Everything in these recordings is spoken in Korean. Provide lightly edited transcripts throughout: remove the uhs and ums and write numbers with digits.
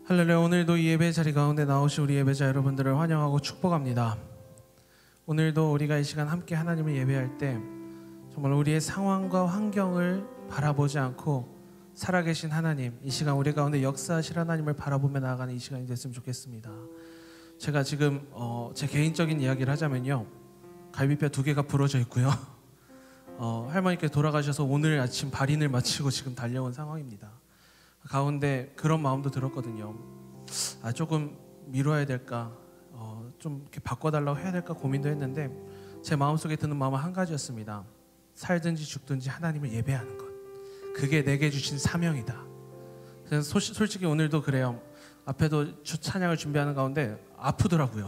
할렐루야. 오늘도 이 예배 자리 가운데 나오신 우리 예배자 여러분들을 환영하고 축복합니다. 오늘도 우리가 이 시간 함께 하나님을 예배할 때 정말 우리의 상황과 환경을 바라보지 않고 살아계신 하나님, 이 시간 우리 가운데 역사하실 하나님을 바라보며 나아가는 이 시간이 됐으면 좋겠습니다. 제가 지금 제 개인적인 이야기를 하자면요, 갈비뼈 2개가 부러져 있고요, 할머니께서 돌아가셔서 오늘 아침 발인을 마치고 지금 달려온 상황입니다. 가운데 그런 마음도 들었거든요. 조금 미뤄야 될까, 좀 이렇게 바꿔달라고 해야 될까 고민도 했는데 제 마음속에 드는 마음은 한 가지였습니다. 살든지 죽든지 하나님을 예배하는 것, 그게 내게 주신 사명이다. 그래서 솔직히 오늘도 그래요. 앞에도 찬양을 준비하는 가운데 아프더라고요.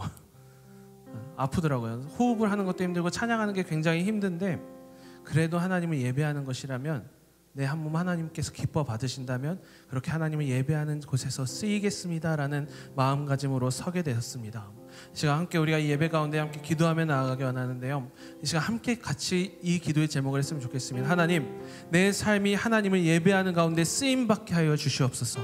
호흡을 하는 것도 힘들고 찬양하는 게 굉장히 힘든데, 그래도 하나님을 예배하는 것이라면, 내 한 몸 하나님께서 기뻐 받으신다면 그렇게 하나님을 예배하는 곳에서 쓰이겠습니다라는 마음가짐으로 서게 되었습니다. 이 시간 함께 우리가 이 예배 가운데 함께 기도하며 나아가기 원하는데요, 이 시간 함께 같이 이 기도의 제목을 했으면 좋겠습니다. 하나님, 내 삶이 하나님을 예배하는 가운데 쓰임받게 하여 주시옵소서.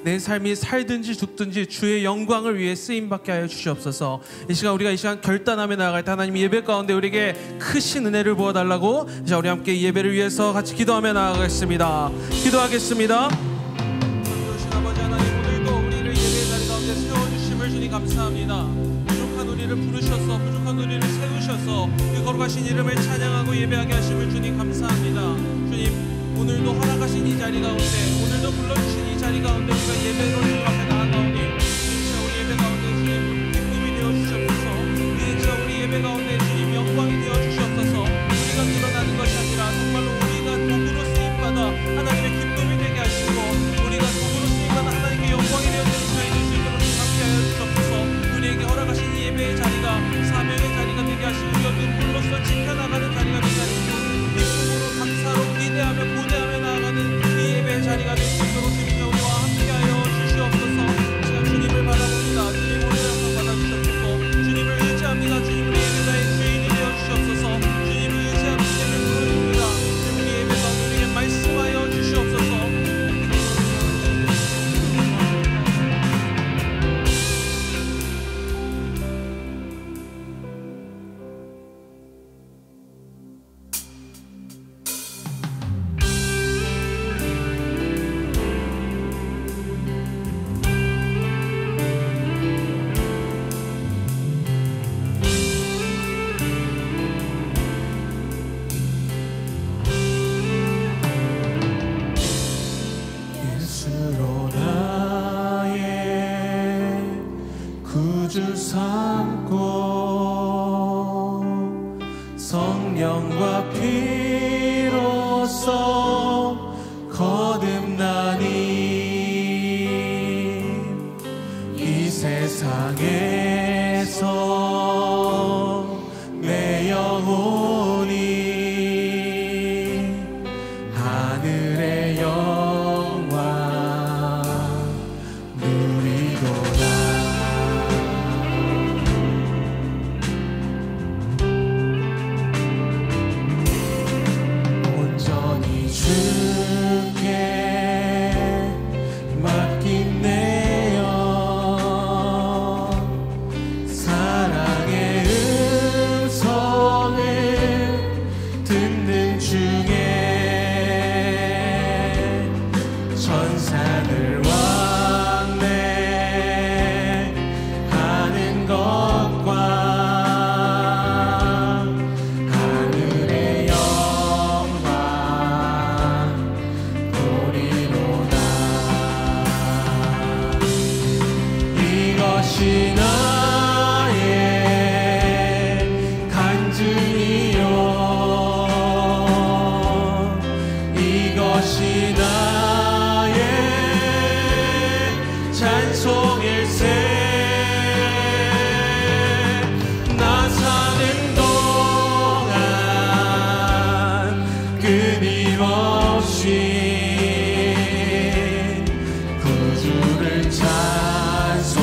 내 삶이 살든지 죽든지 주의 영광을 위해 쓰임받게 하여 주시옵소서. 이 시간 우리가 이 시간 결단하며 나아갈 때 하나님 예배 가운데 우리에게 크신 은혜를 부어달라고, 자 우리 함께 이 예배를 위해서 같이 기도하며 나아가겠습니다. 기도하겠습니다. 주신 아버지 하나님, 오늘도 우리를 예배 자리 가운데 세워주심을 주님 감사합니다. 부족한 우리를 부르셔서, 부족한 우리를 세우셔서 그 거룩하신 이름을 찬양하고 예배하게 하심을 주님 감사합니다. 주님, 오늘도 허락하신 이 자리 가운데, 오늘도 불러주신 이 자리 가운데 우리가 예배로 주님 앞에 나아가오니 진짜 우리 예배 가운데 주님 기쁨이 되어주시옵소서. 진짜 우리 예배 가운데 주님 영광이 되어주시옵소서. 우리가 드러나는 것이 아니라 정말로 우리가 도구로 쓰임받아 하나님의 기쁨이 되게 하시고, 우리가 도구로 쓰임받아 하나님의 영광이 되어주는 시간이 될 수 있도록 함께하여 주옵소서. 우리에게 허락하신 이 예배의 자리가 사명의 자리가 되게 하시고, 우리가 불로서 지켜나가는 자리가 되게 하시고, 기쁨으로 감사로 기대하며 고대하며 나아가는 이 예배의 자리가 될 수 있도록 주님의 우리와 함께하여 주시옵소서. 제가 주님을 바라봅니다. 주님 오늘 영광 받아주시옵소서. 주님을 의지합니다. 주님 우리 예배자의 주인이 되어주시옵소서. 주님을 의지하는 예배 부르입니다. 우리 예배가 우리에게 말씀하여 주시옵소서. 성령과 피로써 거듭나니 이 세상에서 내 영혼이 하늘의 영광 누리도다. 구주를 찬송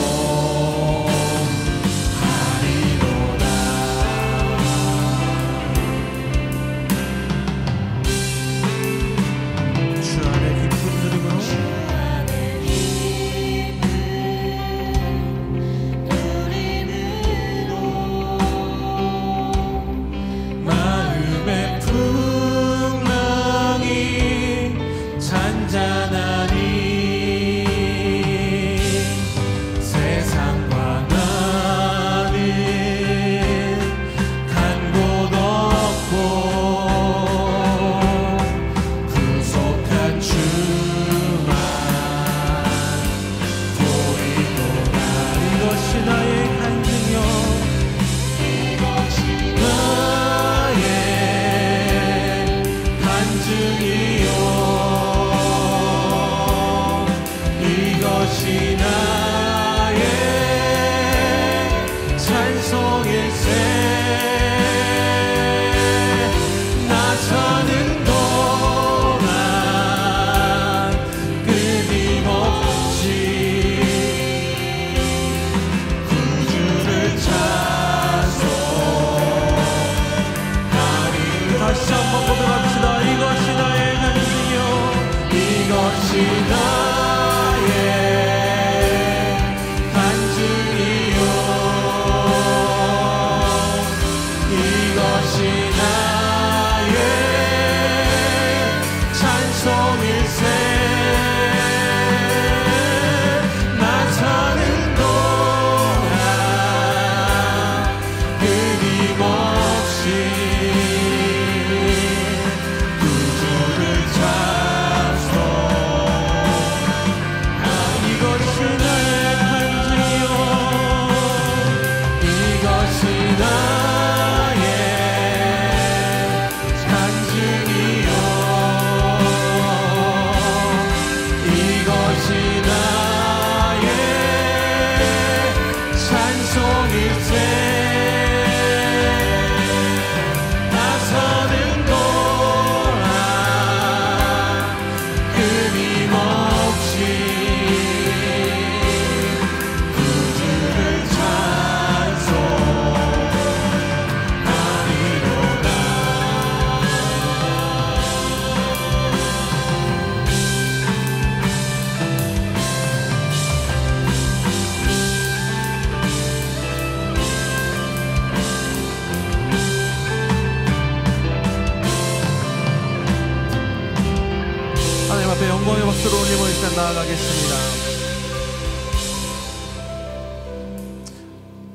나아가겠습니다.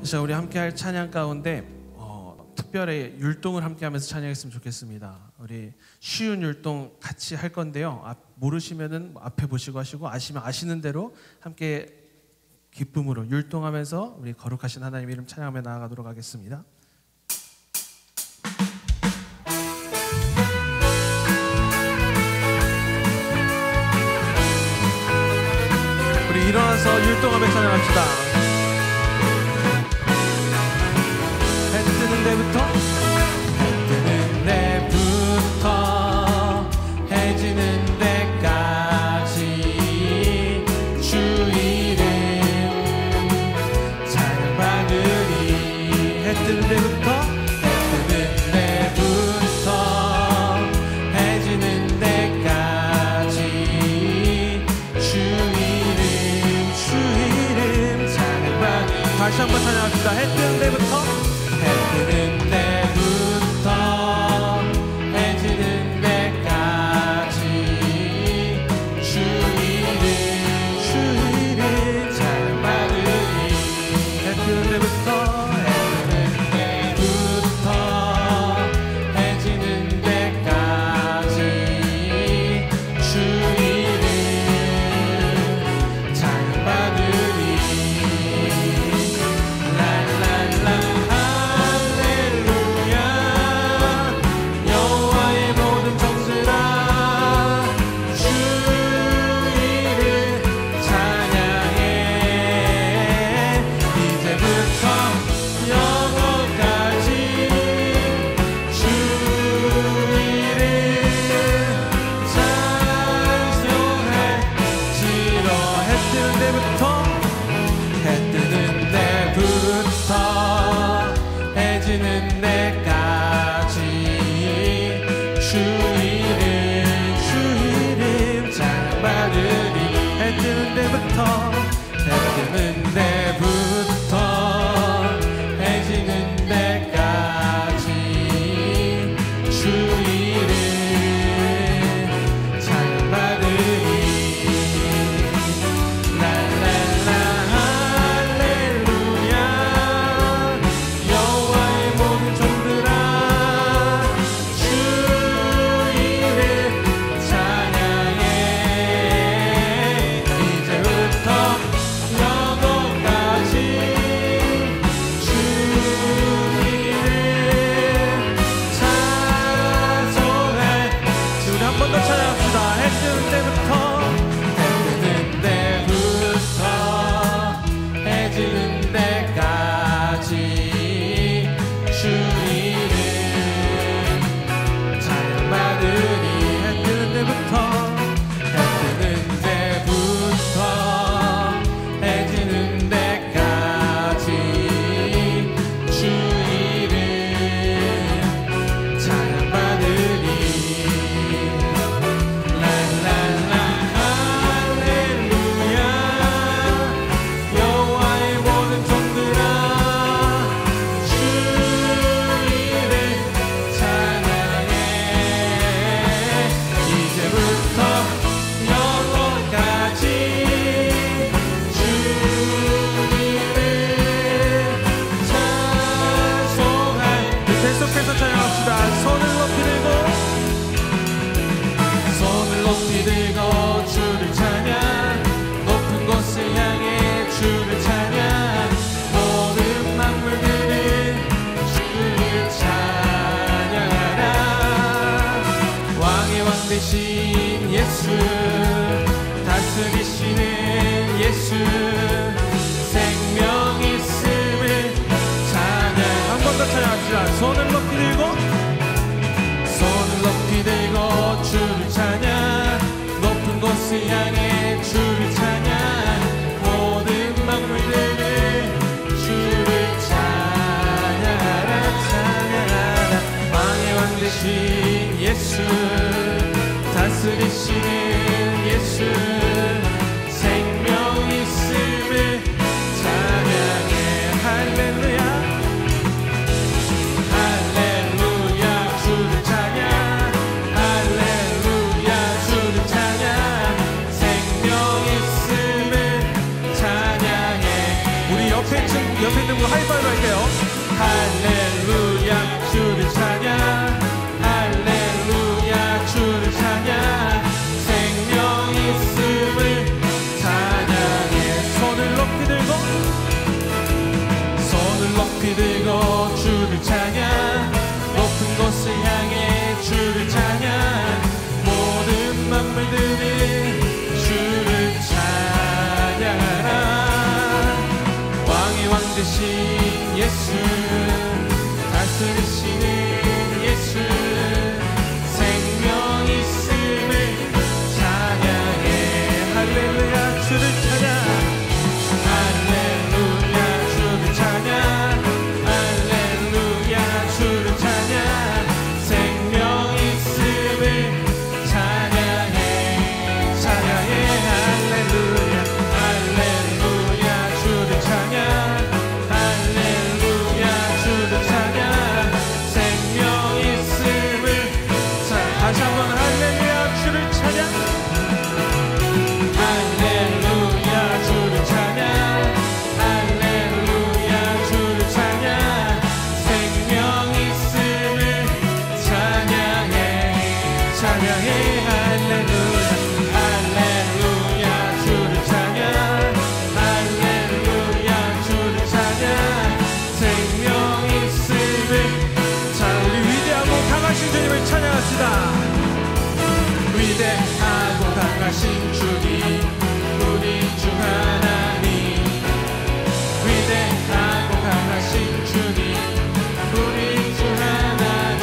자, 우리 함께할 찬양 가운데 특별히 율동을 함께하면서 찬양했으면 좋겠습니다. 우리 쉬운 율동 같이 할 건데요. 모르시면은 앞에 보시고 하시고, 아시면 아시는 대로 함께 기쁨으로 율동하면서 우리 거룩하신 하나님 이름 찬양하며 나아가도록 하겠습니다. 우리 일어나서 율동하며 찬양합시다. 해 뜨는 데부터 해지는 데까지 주 이름 찬양받으리. 해 뜨는 데부터 해지는 데까지 주 이름 찬양받으리. 다시 한번 찬양합시다. 해 뜨는 데부터 해지는 데까지 주 이름 찬양받으리. 해 뜨는 데부터 해지는 데까지 주 이름 찬양받으리. 랄랄라 손을 높이 들고 주를 찬양. 높은 곳을 향해 주를 찬양. 모든 만물들을 주를 찬양하라. 찬양하라. 왕의 왕 되신 예수, 다스리시는 예수, 생명 있음을 찬양해. 할렐루야. 주를 찬양. 할렐루야. 주를 찬양. 옆에 있는 분 하이파이브 할게요. 할렐루야 주를 찬양 할렐루야 주를 찬양 생명 있음을 찬양해 손을 높이 들고 주를 찬양 높은 곳을 향해 주를 찬양 모든 만물들이 주를 찬양하라 왕의 왕 되신 예수 다스리시는 예수 생명 있음을 찬양해 할렐루야 주를 찬양 할렐루야 주를 찬양 할렐루야 주를 찬양 생명 있음을 찬양해 찬양해 할렐루야 할렐루야 주를 찬양 할렐루야 주를 찬양 생명 있음을 다시 한번 할렐루야 주를 찬양 할렐루야 주를 찬양 할렐루야 주를 찬양 생명 있음을 찬양해 찬양해 할렐루야 할렐루야 주를 찬양 할렐루야 주를 찬양 생명 있음을 우리 위대하고 강하신 주님을 찬양합시다. 위대하고 강하신 주님 우리 주 하나님 위대하고 강하신 주님 우리 주 하나님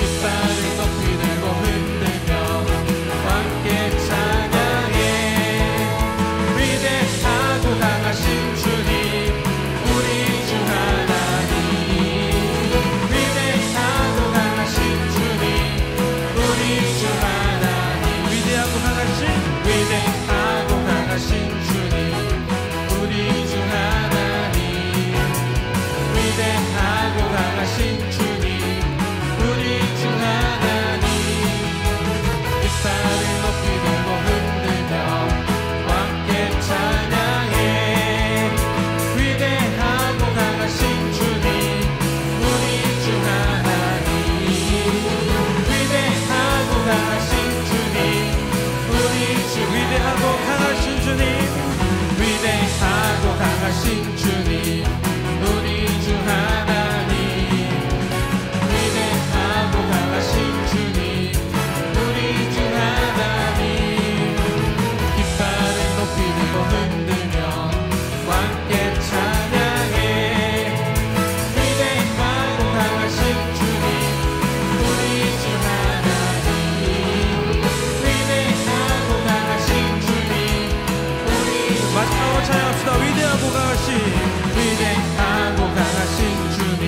깃발을 높이 들고 흔들며 함께 찬양해 위대하고 강하신 주님 우리 주 하나님 위대하고 강하신 주님 우리 주 하나님 위대하고 강하신 위대하고 강하신 주님 우리 주 하나님 위대하고 강하신 주님 우리 주 하나님 깃발을 높이 들고 흔들며 함께 찬양해 위대하고 강하신 주님 우리 주 하나님 위대하고 강하신 주님 우리 주 위대하고 강하신 주님 위대하고 강하신 주님 우리 주 하나님 위대하고 강하신 주님 우리 주 하나님 깃발을 높이 들고 흔들며 함께 찬양해 위대하고 강하신 주님 우리 주 하나님 위대하고 강하신 주님 우리 마지막으로 찬양합시다. 위대하고 강하신 위대하고 강하신 주님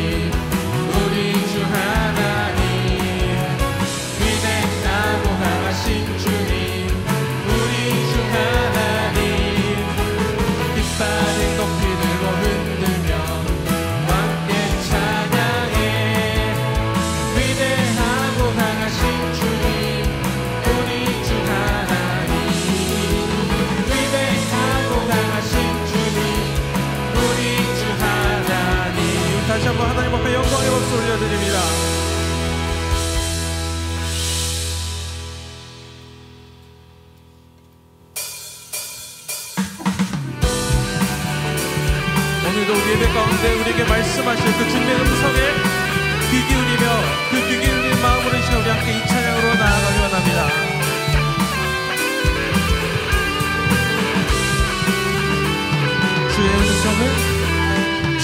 우리 주 하나님 위대하고 강하신 주님 우리 주 하나님 깃발을 높이 들고 흔들며 함께 찬양해 위대하고 강하신 주님 우리 주 하나님 위대하고 강하신 주님 우리 주 하나님 다시 한번 하나님 앞에 영광의 박수 올려드립니다. 오늘도 우리 예배 가운데 우리에게 말씀하실 그 주님의 음성에 귀 기울이며 그 귀 기울인 마음으로 이 시간 우리 함께 이 찬양으로 나아가기 원합니다.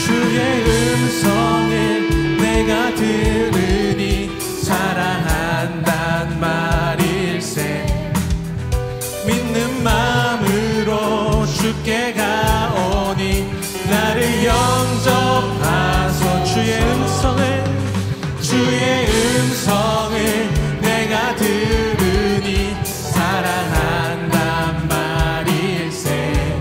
주의 음성을 내가 들으니 사랑한단 말일세 믿는 마음으로 주께 가오니 나를 영접하소 주의 음성을 내가 들으니 사랑한단 말일세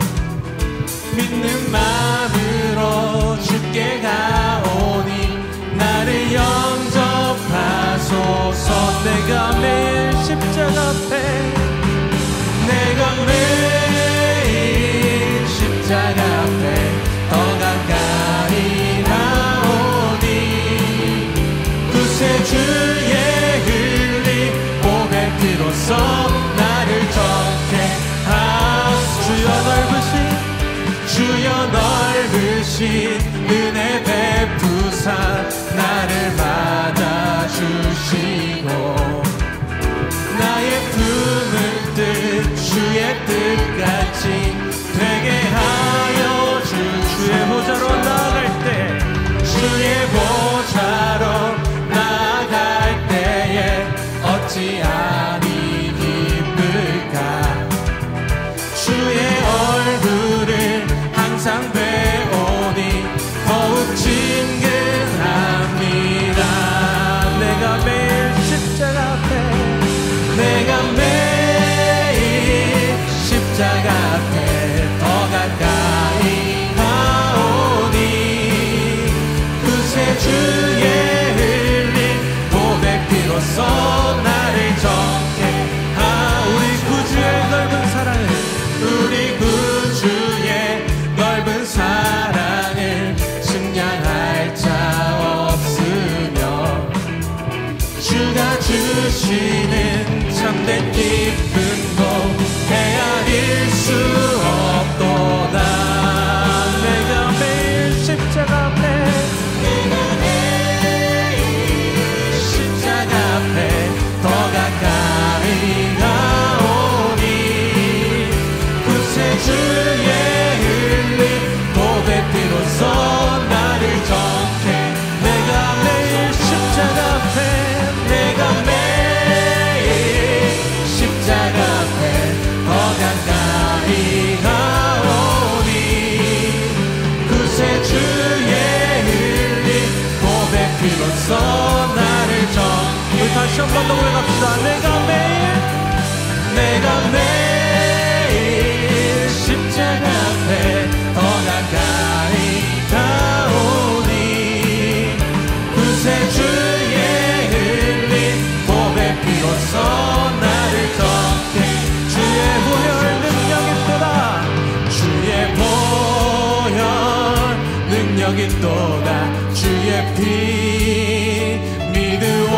믿는 마음으로 주께 가오니 나를 영접하소서 내가 매일 십자가 앞에 내가 매일 십자가 앞에 주여 넓으신 은혜 베푸사 나를 맞아주시고 나의 품은 뜻 주의 뜻같이 되게 하여 주의 보좌로 나아갈 때 주의 보좌로 나아갈 때에 어찌 아니 기쁠까 주의 얼굴을 항상 배우니 더욱 친근합니다. 내가 매일 십자가 앞에 내가 매일 십자가 앞에 더 가까이 가오니 그새 주의 흘린 고백 비로소 나를 정케 우리 구주의 넓은 사랑을 우리 구주의 넓은 사랑을 증량할 자 없으며 주가 주시는 참된 기쁨도 헤아릴 수 없도다. 내가 매일 십자가 앞에 내가 매일 십자가 앞에 더 가까이 가오니 그새 주의 흘린 고백 비로소 나를 정케 내가 매일 십자가 앞에 내가 매일 십자가 앞에 더 가까이 가오니 그새 주의 흘린 고백 비로소 나를 정케 우리 다시 한 번 더 고백합시다. 내가 매일 십자가 앞에 더 가까이 가오니 그새 주의 흘린 고백 비로소 나를 정케 주의 보혈 능력이 또다 주의 보혈 능력이 또다 주의 피 믿으오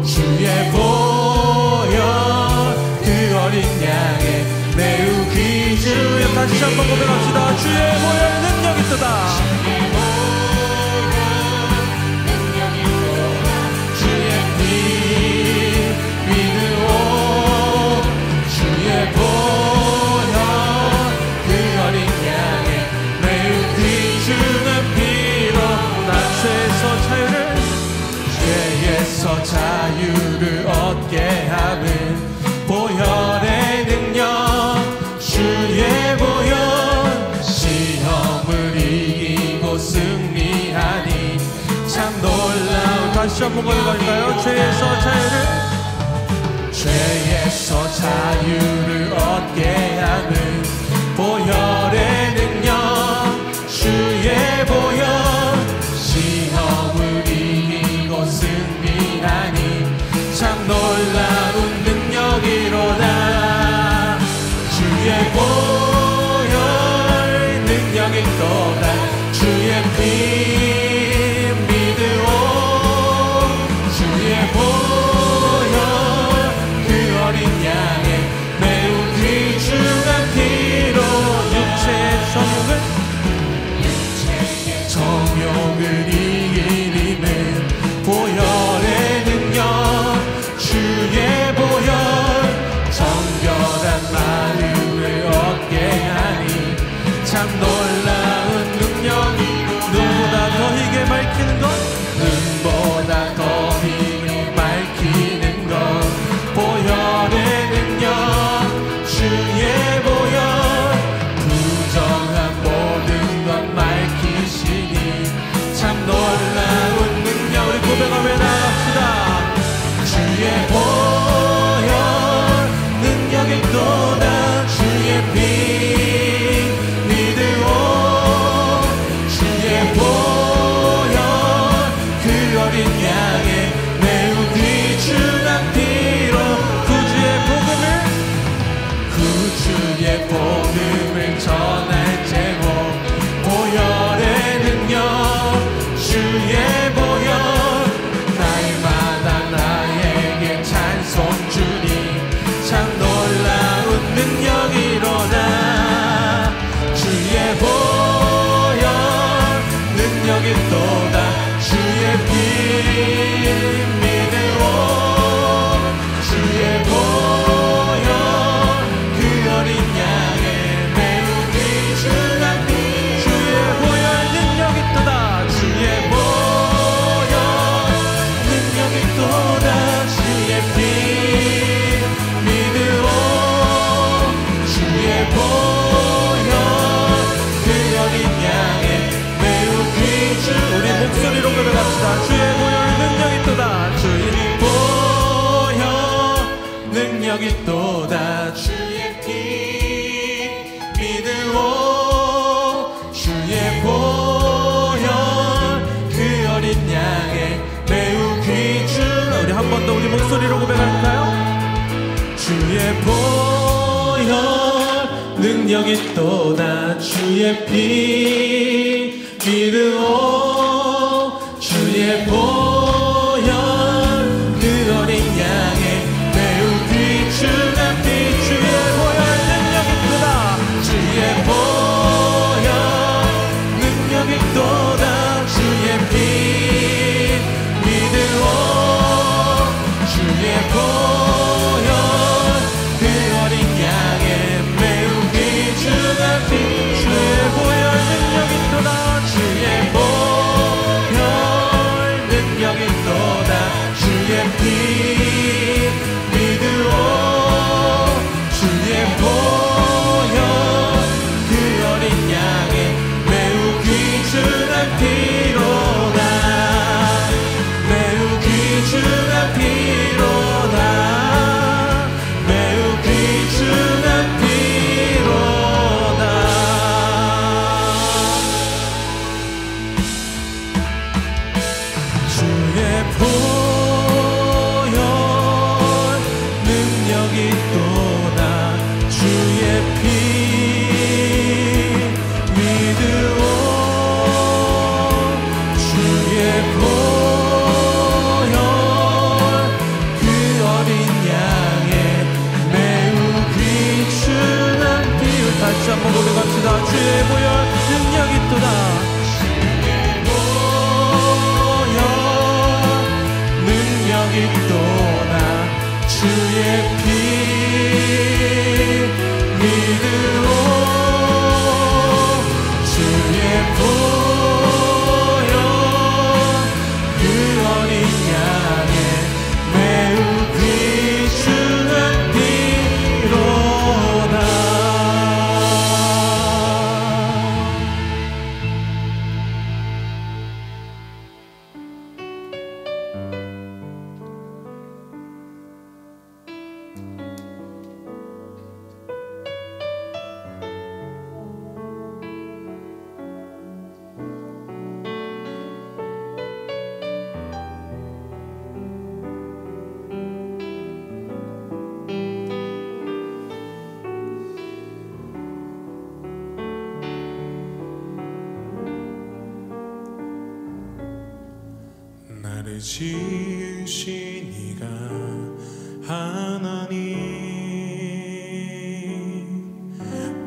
주의 보혈 그 어린 양의 매우 귀중해 다시 한번 고백합시다. 주의 보혈 능력이 또다 주의 피 믿으오 주의 보혈 그 어린 양의 매우 귀중한 피로 나 죄에서 자유를 얻게 하는 보혈의 능력 주의 보혈 시험을 이기고 승리하니 참 놀라운 다시 한번 고백할까요? 죄에서 자유를 얻게 하는 보혈의 능력 주의 보혈 시험을 이기고 승리하니 참 놀라운 능력이로다 주의 보혈 능력이 또다 주의 피 믿으오 주의 보혈 그 어린 양의 매우 귀중한 피로 육체의 정욕을 이기는 보혈의 능력 주의 보혈 정결한 마음을 얻게 하니 참 놀라운 능력이 눈보다 더 희게 밝히는 것 눈보다 더 희게 밝히는 것 보혈의 능력 주의 보혈 부정한 모든 것 밝히시니 참 놀라운 능력 우리 고백하며 나갑시다. 주의 보혈 능력이 또다 주의 피 믿으오 능력 있도다. 주의 피 믿으오. 주의 보혈 그 어린 양의 매우 귀중한. 우리 한 번 더 우리 목소리로 고백할까요? 주의 보혈 능력 있도다. 주의 피 믿으오. 주의 보혈 그 어린 양의 매우 귀중한 피. 주의 보혈 능력 있도다. 주의 보혈 능력 있도다. 주의 피 믿으오. 주의 보혈 그 어린 양의 매우 귀중한 피. 주의 보혈 능력 있도다. 주의 보혈 능력 있도다. 주의 피 믿으오. 주의 보혈 그 어린 양의 매우 귀중한 피로다. 매우 귀중한 피로다. 매우 귀중한 피로다. 주의 보혈 능력 있도다. 주의 피 믿으오. 주의 보혈 그 어린 양의 매우 귀중한 피. 다시 한번 고백합시다. 주의 보혈 능력 있도다. 능력 있도다. 주의 피 믿으오. 주의 보혈 그 어린 양의 매우 귀중한 피로다. 나를 지으신 이가 하나님,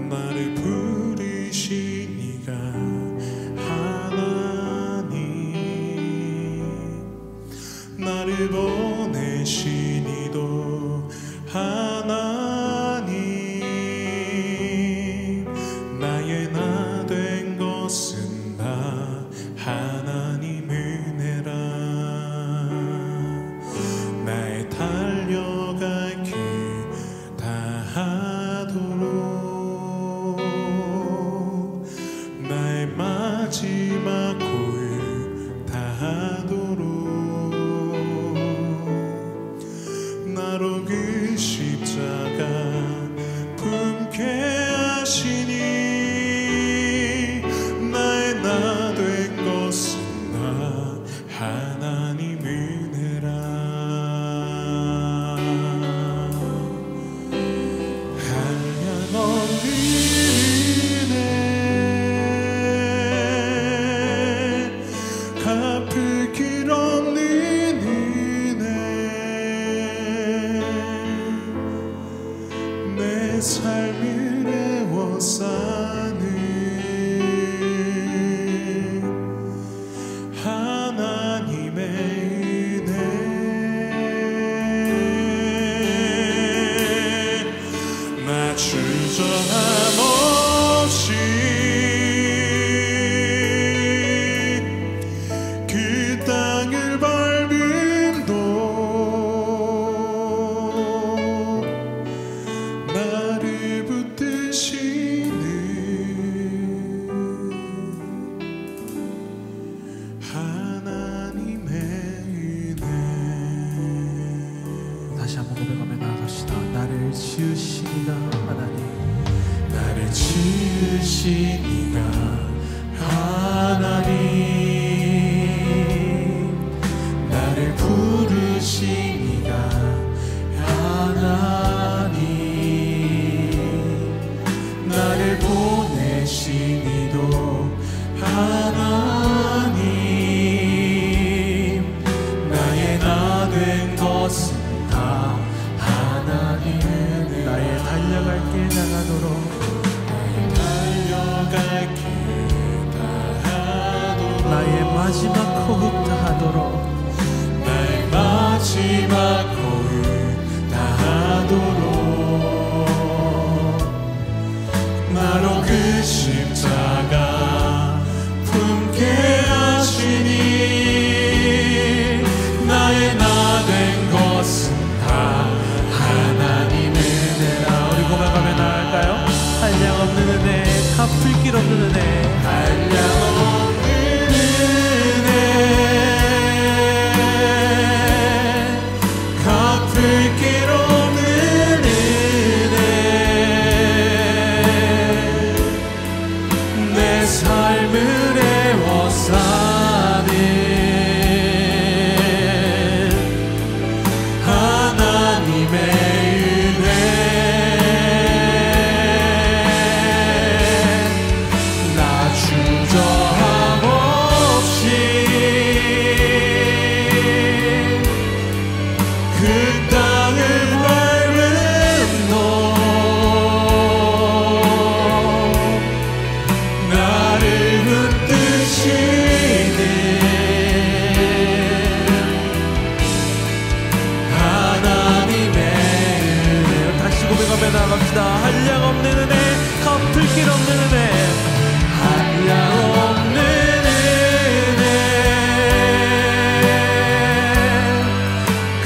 나를 부르신 이가 하나님, 나를 보내신 이도 하나님, 나의 나 된 것은 다 하나님 은혜라. 나의 달려갈 나의 마지막 호흡 다하도록 나의 마지막 호흡 다하도록 나로 그 십자가 품게 하시니 나의 나 된 것은 다 하나님의 은혜라. 우리 고백하며 나갈까요? 한량 없는 은혜, 갚을 길 없는 은혜, 한량 없는 은혜, 갚을 길 없는 은혜, 내 삶을 애워싸는 하나님의 은혜. 나 주저함 없이 그 땅을 밟음도 나를 붙드시는 하나님의 은혜. 다시 고백하며 나갑시다. 한량 없는 은혜, 갚을 길 없는 은혜, 한량 없는 은혜,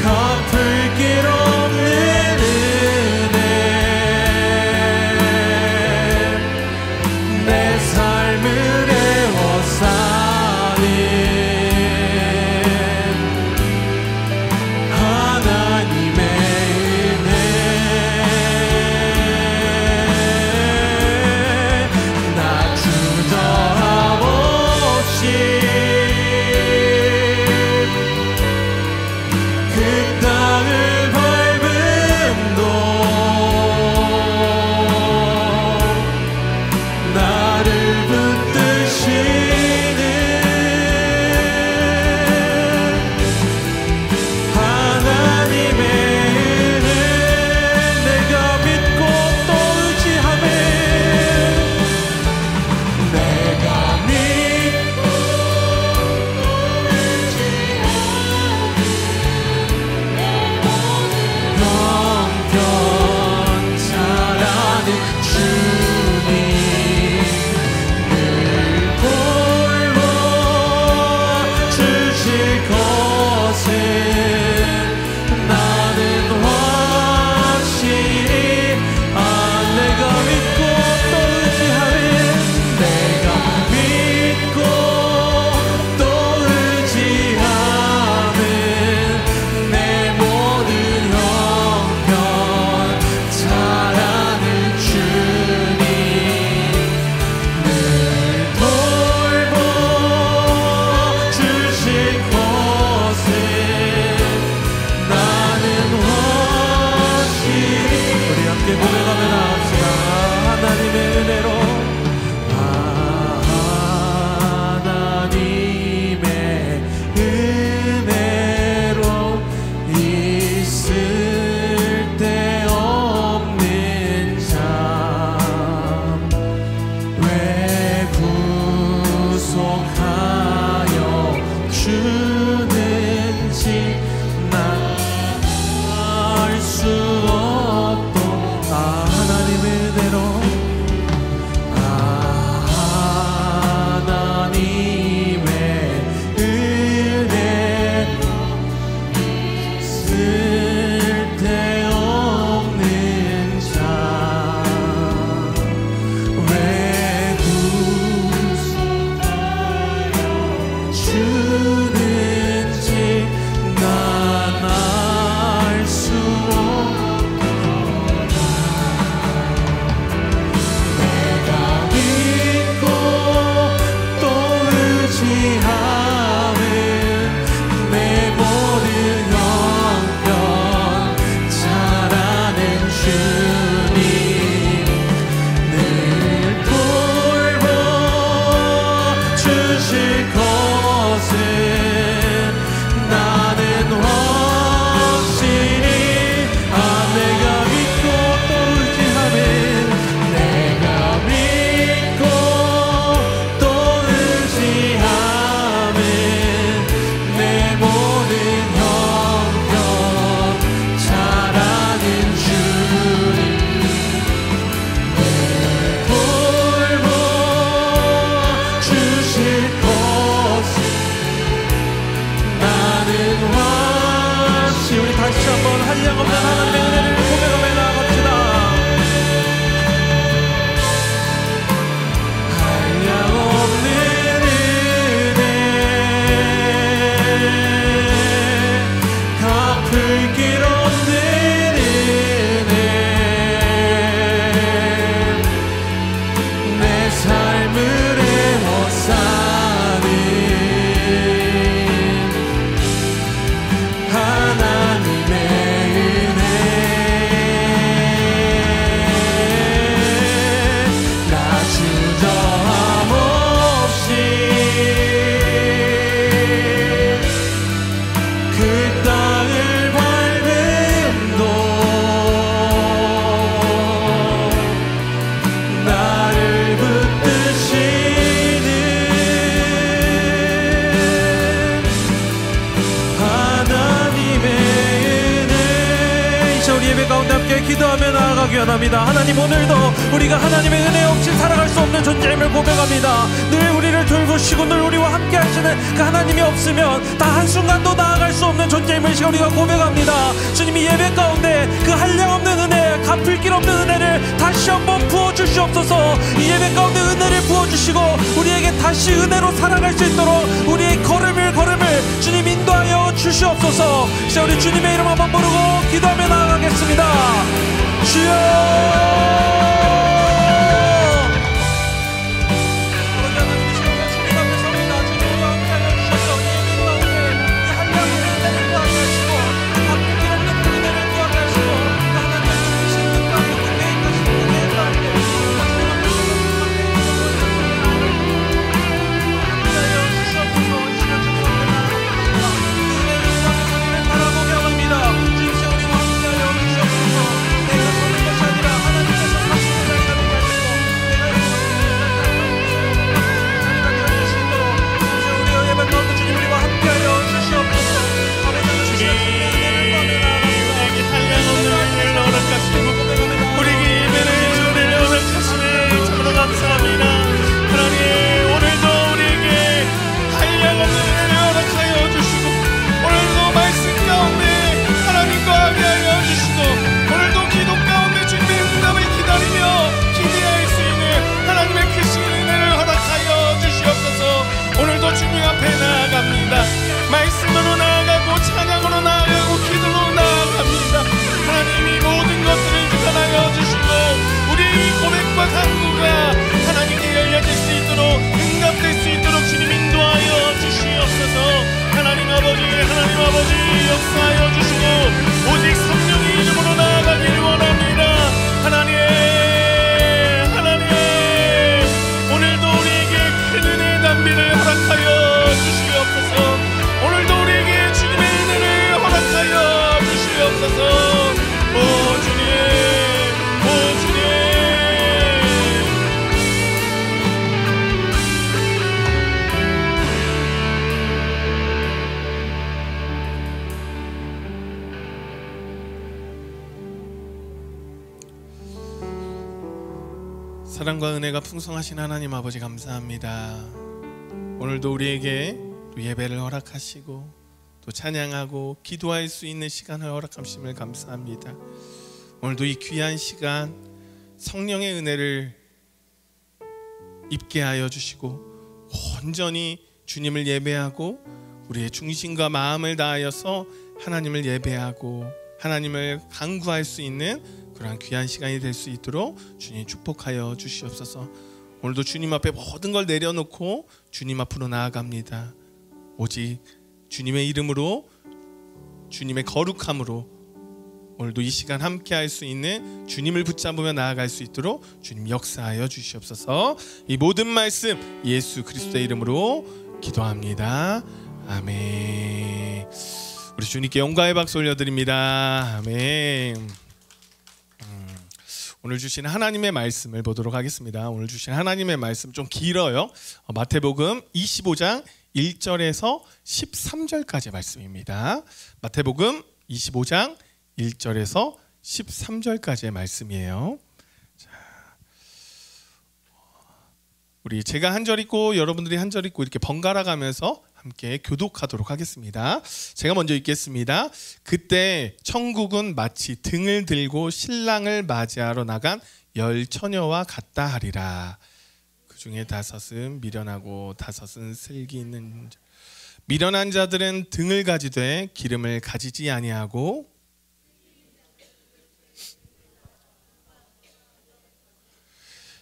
갚을 길 없는 은혜, 내 삶을 애워싸는 하나님의 은혜. 나 주저함 없이 그 땅을 밟음도 나를 붙드시는 하나님의 은혜. 내가 믿고 또 의지하며 내가 믿고 형편 잘하는 주님 늘 돌보 주실 것은 나는 확실히 내가 믿고 또 의지하며 내가 믿고 또 의지하는 내 모든 형편 잘하는 주님 늘 돌보 주실 것은 나는 확실히. 우리 함께 고백하며 나갑시다. 하나님의 은혜로 하나님의 은혜로 있을 데 없는 삶 왜 구속하여 주는지 난 알 수 없도. 하나님의 은혜로 하나님의 은혜로 쓸데없는 삶 왜 구속하여 주는지 난 알 수 없도다. 내가 믿고 또 의지하는 내 모든 형편 잘하는 주님 늘 돌보 주실 것은 나는 확실히. 내가 믿고 또 의지하는 내가 믿고 또 의지하는 다시 한번 한량없는 하나님의 은혜를 고백하며 나아갑시다. 한량없는 은혜 갚을 길 없는 은혜 내 삶을 애워싸는 하나님의 은혜 나 주저함 없이 그 땅을 밟음도 나를 붙드시는 하나님의 은혜. 이제 우리 예배 가운데 함께 기도하며 나아가기 원합니다. 하나님, 오늘도 우리가 하나님의 은혜 없이 살아갈 수 없는 존재임을 고백합니다. 늘 우리를 돌보시고 늘 우리와 함께 하시는 그 하나님이 없으면 단 한순간도 나아갈 수 없는 존재임을 지금 우리가 고백합니다. 주님이 예배 가운데 그 한량없는 은혜, 갚을 길 없는 은혜를 다시 한번 부어주시옵소서. 이 예배 가운데 은혜를 부어주시고 우리에게 다시 은혜로 살아갈 수 있도록 우리의 걸음을 주님 인도하여 주시옵소서. 이제 우리 주님의 이름 한번 부르고 기도하며 나아가겠습니다. 주여, 말씀으로 나아가고 찬양으로 나아가고 기도로 나아갑니다. 하나님이 모든 것들을 주관하여 주시고 우리의 고백과 간구가 하나님께 열려질 수 있도록 응답될 수 있도록 주님 인도하여 주시옵소서. 하나님 아버지 역사하여 주시고 오직 성령의 이름으로 나아가기를 원합니다. 하나님 오늘도 우리에게 큰 은혜의 담비를 허락하여 주시옵소서. 오늘도 우리에게 주님의 은혜를 허락하여 주시옵소서. 오 주님, 오 주님. 사랑과 은혜가 풍성하신 하나님 아버지 감사합니다. 오늘도 우리에게 또 예배를 허락하시고 또 찬양하고 기도할 수 있는 시간을 허락하심을 감사합니다. 오늘도 이 귀한 시간 성령의 은혜를 입게 하여 주시고 온전히 주님을 예배하고 우리의 중심과 마음을 다하여서 하나님을 예배하고 하나님을 간구할 수 있는 그러한 귀한 시간이 될 수 있도록 주님 축복하여 주시옵소서. 오늘도 주님 앞에 모든 걸 내려놓고 주님 앞으로 나아갑니다. 오직 주님의 이름으로 주님의 거룩함으로 오늘도 이 시간 함께 할 수 있는 주님을 붙잡으며 나아갈 수 있도록 주님 역사하여 주시옵소서. 이 모든 말씀 예수 그리스도의 이름으로 기도합니다. 아멘. 우리 주님께 영광의 박수 올려드립니다. 아멘. 오늘 주신 하나님의 말씀을 보도록 하겠습니다. 오늘 주신 하나님의 말씀 좀 길어요. 마태복음 25장 1절에서 13절까지의 말씀입니다. 마태복음 25장 1절에서 13절까지의 말씀이에요. 자, 우리 제가 한 절 읽고 여러분들이 한 절 읽고 이렇게 번갈아 가면서 함께 교독하도록 하겠습니다. 제가 먼저 읽겠습니다. 그때 천국은 마치 등을 들고 신랑을 맞이하러 나간 10 처녀와 같다 하리라. 그 중에 5은 미련하고 5은 슬기 있는 자. 미련한 자들은 등을 가지되 기름을 가지지 아니하고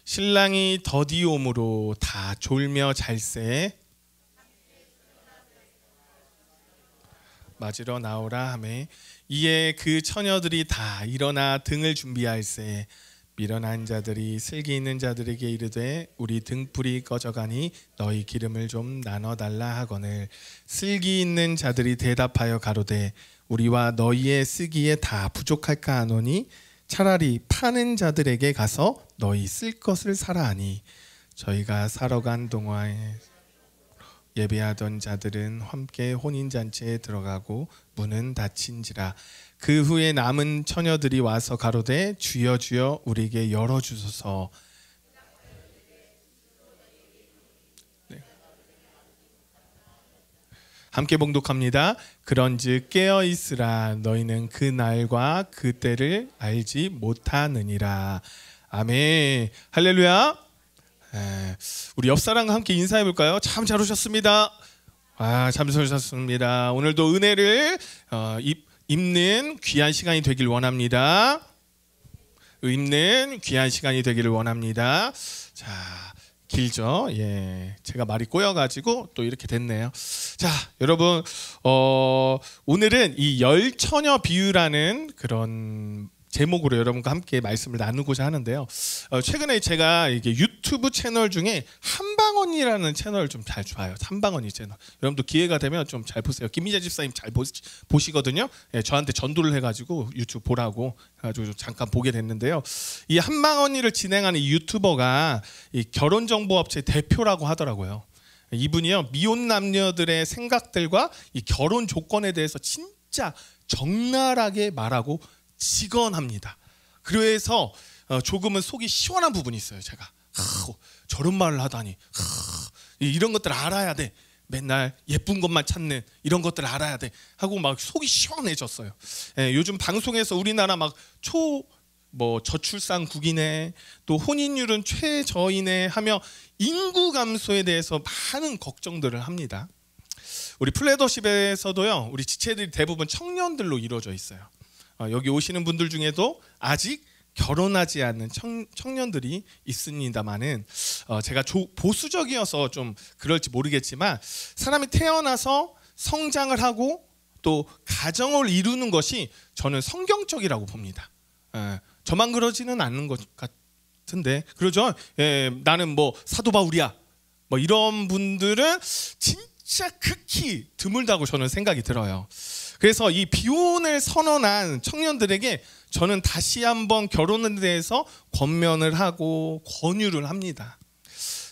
신랑이 더디옴으로 다 졸며 잘세 맞으러 나오라 하매 이에 그 처녀들이 다 일어나 등을 준비할세 미련한 자들이 슬기 있는 자들에게 이르되 우리 등불이 꺼져가니 너희 기름을 좀 나눠달라 하거늘 슬기 있는 자들이 대답하여 가로되 우리와 너희의 쓰기에 다 부족할까 하노니 차라리 파는 자들에게 가서 너희 쓸 것을 사라 하니 저희가 사러 간 동안에 예배하던 자들은 함께 혼인잔치에 들어가고 문은 닫힌지라 그 후에 남은 처녀들이 와서 가로되 주여 주여 우리에게 열어주소서. 네. 함께 봉독합니다. 그런즉 깨어있으라 너희는 그 날과 그 때를 알지 못하느니라. 아멘. 할렐루야. 우리 옆 사람과 함께 인사해 볼까요? 참 잘 오셨습니다. 참 잘 오셨습니다. 오늘도 은혜를 입는 귀한 시간이 되길 원합니다. 입는 귀한 시간이 되기를 원합니다. 자, 길죠? 예, 제가 말이 꼬여가지고 또 이렇게 됐네요. 자, 여러분, 오늘은 이 10 처녀 비유라는 그런 제목으로 여러분과 함께 말씀을 나누고자 하는데요. 최근에 제가 이게 유튜브 채널 중에 한방언이라는 채널을 좀 잘 봐요. 한방언이 채널. 여러분도 기회가 되면 좀 잘 보세요. 김미자 집사님 잘 보시거든요. 예, 저한테 전도를 해가지고 유튜브 보라고 해가지고 잠깐 보게 됐는데요. 이 한방언이를 진행하는 이 유튜버가 이 결혼정보업체 대표라고 하더라고요. 이분이요 미혼 남녀들의 생각들과 이 결혼 조건에 대해서 진짜 적나라하게 말하고 직언합니다. 그래서 조금은 속이 시원한 부분이 있어요. 제가 저런 말을 하다니 이런 것들 알아야 돼. 맨날 예쁜 것만 찾는 이런 것들 알아야 돼 하고 막 속이 시원해졌어요. 예, 요즘 방송에서 우리나라 막 저출산국이네 또 혼인율은 최저이네 하며 인구 감소에 대해서 많은 걱정들을 합니다. 우리 플레더십에서도요 우리 지체들이 대부분 청년들로 이루어져 있어요. 여기 오시는 분들 중에도 아직 결혼하지 않는 청년들이 있습니다만은 제가 보수적이어서 좀 그럴지 모르겠지만 사람이 태어나서 성장을 하고 또 가정을 이루는 것이 저는 성경적이라고 봅니다. 저만 그러지는 않는 것 같은데 그러죠? 예, 나는 뭐 사도 바울이야 뭐 이런 분들은 진짜 극히 드물다고 저는 생각이 들어요. 그래서 이 비혼을 선언한 청년들에게 저는 다시 한번 결혼에 대해서 권면을 하고 권유를 합니다.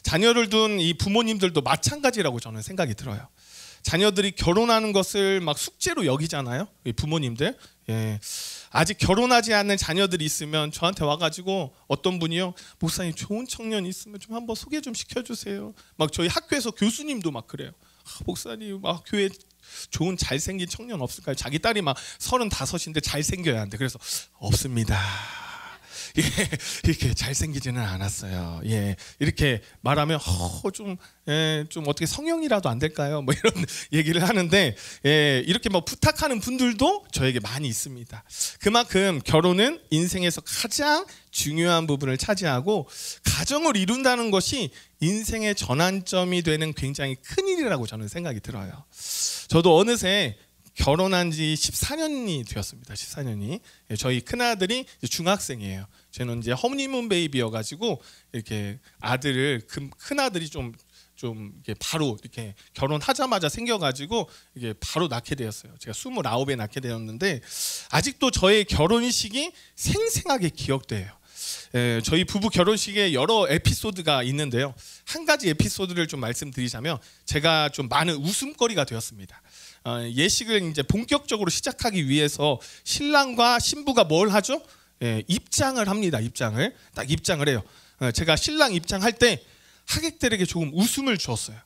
자녀를 둔 이 부모님들도 마찬가지라고 저는 생각이 들어요. 자녀들이 결혼하는 것을 막 숙제로 여기잖아요. 이 부모님들. 예. 아직 결혼하지 않는 자녀들이 있으면 저한테 와가지고 어떤 분이요, 목사님 좋은 청년이 있으면 좀 한번 소개 좀 시켜주세요. 막 저희 학교에서 교수님도 막 그래요. 목사님 막 교회 좋은 잘생긴 청년 없을까요? 자기 딸이 막 35인데 잘생겨야 하는데 그래서 없습니다. 예, 이렇게 잘생기지는 않았어요. 예, 이렇게 말하면 좀 어떻게 성형이라도 안 될까요? 뭐 이런 얘기를 하는데 예, 이렇게 뭐 부탁하는 분들도 저에게 많이 있습니다. 그만큼 결혼은 인생에서 가장 중요한 부분을 차지하고 가정을 이룬다는 것이 인생의 전환점이 되는 굉장히 큰 일이라고 저는 생각이 들어요. 저도 어느새 결혼한 지 14년이 되었습니다. 14년이. 저희 큰아들이 중학생이에요. 저는 이제 허니문 베이비여가지고 이렇게 아들을 큰아들이 좀 이렇게 바로 이렇게 결혼하자마자 생겨가지고 이게 바로 낳게 되었어요. 제가 29에 낳게 되었는데 아직도 저의 결혼식이 생생하게 기억돼요. 저희 부부 결혼식에 여러 에피소드가 있는데요. 한 가지 에피소드를 좀 말씀드리자면 제가 좀 많은 웃음거리가 되었습니다. 예식을 이제 본격적으로 시작하기 위해서 신랑과 신부가 뭘 하죠? 입장을 합니다. 입장을 해요. 제가 신랑 입장할 때 하객들에게 조금 웃음을 주었어요.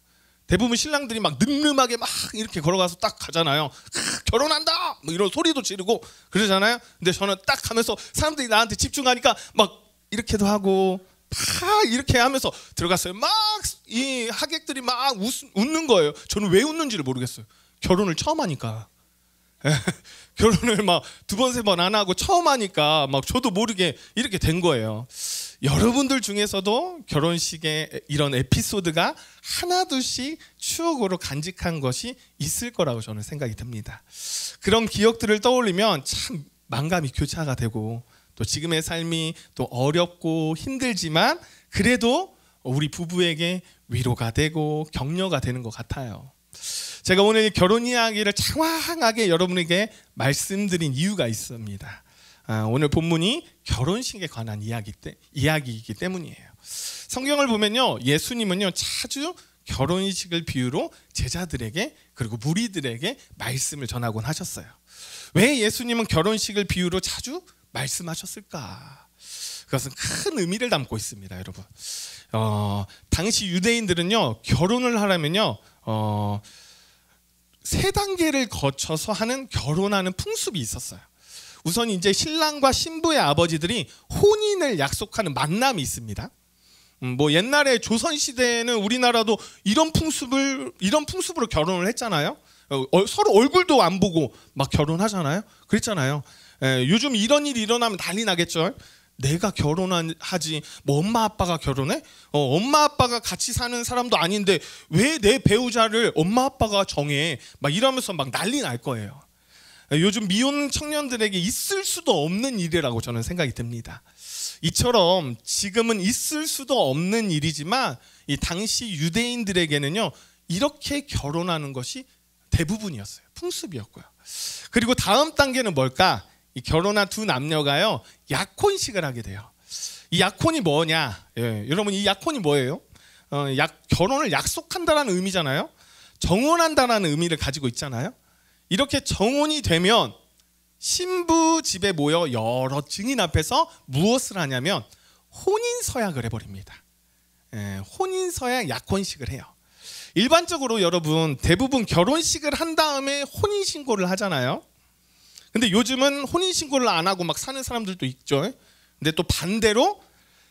대부분 신랑들이 막 늠름하게 막 이렇게 걸어가서 딱 가잖아요. 결혼한다 뭐 이런 소리도 지르고 그러잖아요. 근데 저는 딱 하면서 사람들이 나한테 집중하니까 막 이렇게도 하고 다 이렇게 하면서 들어갔어요. 막 이 하객들이 막 웃는 거예요. 저는 왜 웃는지를 모르겠어요. 결혼을 처음 하니까. 결혼을 막 2번 3번 안 하고 처음 하니까 막 저도 모르게 이렇게 된 거예요. 여러분들 중에서도 결혼식에 이런 에피소드가 하나둘씩 추억으로 간직한 것이 있을 거라고 저는 생각이 듭니다. 그런 기억들을 떠올리면 참 만감이 교차가 되고 또 지금의 삶이 또 어렵고 힘들지만 그래도 우리 부부에게 위로가 되고 격려가 되는 것 같아요. 제가 오늘 결혼 이야기를 장황하게 여러분에게 말씀드린 이유가 있습니다. 오늘 본문이 결혼식에 관한 이야기이기 때문이에요. 성경을 보면요, 예수님은요 자주 결혼식을 비유로 제자들에게 그리고 무리들에게 말씀을 전하곤 하셨어요. 왜 예수님은 결혼식을 비유로 자주 말씀하셨을까? 그것은 큰 의미를 담고 있습니다, 여러분. 당시 유대인들은요 결혼을 하려면요 3단계를 거쳐서 하는 결혼하는 풍습이 있었어요. 우선 이제 신랑과 신부의 아버지들이 혼인을 약속하는 만남이 있습니다. 뭐 옛날에 조선 시대에는 우리나라도 이런 풍습으로 결혼을 했잖아요. 서로 얼굴도 안 보고 막 결혼하잖아요. 그랬잖아요. 요즘 이런 일이 일어나면 난리 나겠죠. 내가 결혼하지 뭐 엄마 아빠가 결혼해? 엄마 아빠가 같이 사는 사람도 아닌데 왜 내 배우자를 엄마 아빠가 정해? 막 이러면서 막 난리 날 거예요. 요즘 미혼 청년들에게 있을 수도 없는 일이라고 저는 생각이 듭니다. 이처럼 지금은 있을 수도 없는 일이지만 이 당시 유대인들에게는요 이렇게 결혼하는 것이 대부분이었어요. 풍습이었고요. 그리고 다음 단계는 뭘까? 이 결혼한 두 남녀가요 약혼식을 하게 돼요. 이 약혼이 뭐냐? 여러분 이 약혼이 뭐예요? 결혼을 약속한다라는 의미잖아요. 정혼한다라는 의미를 가지고 있잖아요. 이렇게 정혼이 되면 신부 집에 모여 여러 증인 앞에서 무엇을 하냐면 혼인서약을 해버립니다. 혼인서약 약혼식을 해요. 일반적으로 여러분 대부분 결혼식을 한 다음에 혼인신고를 하잖아요. 근데 요즘은 혼인신고를 안 하고 막 사는 사람들도 있죠. 근데 또 반대로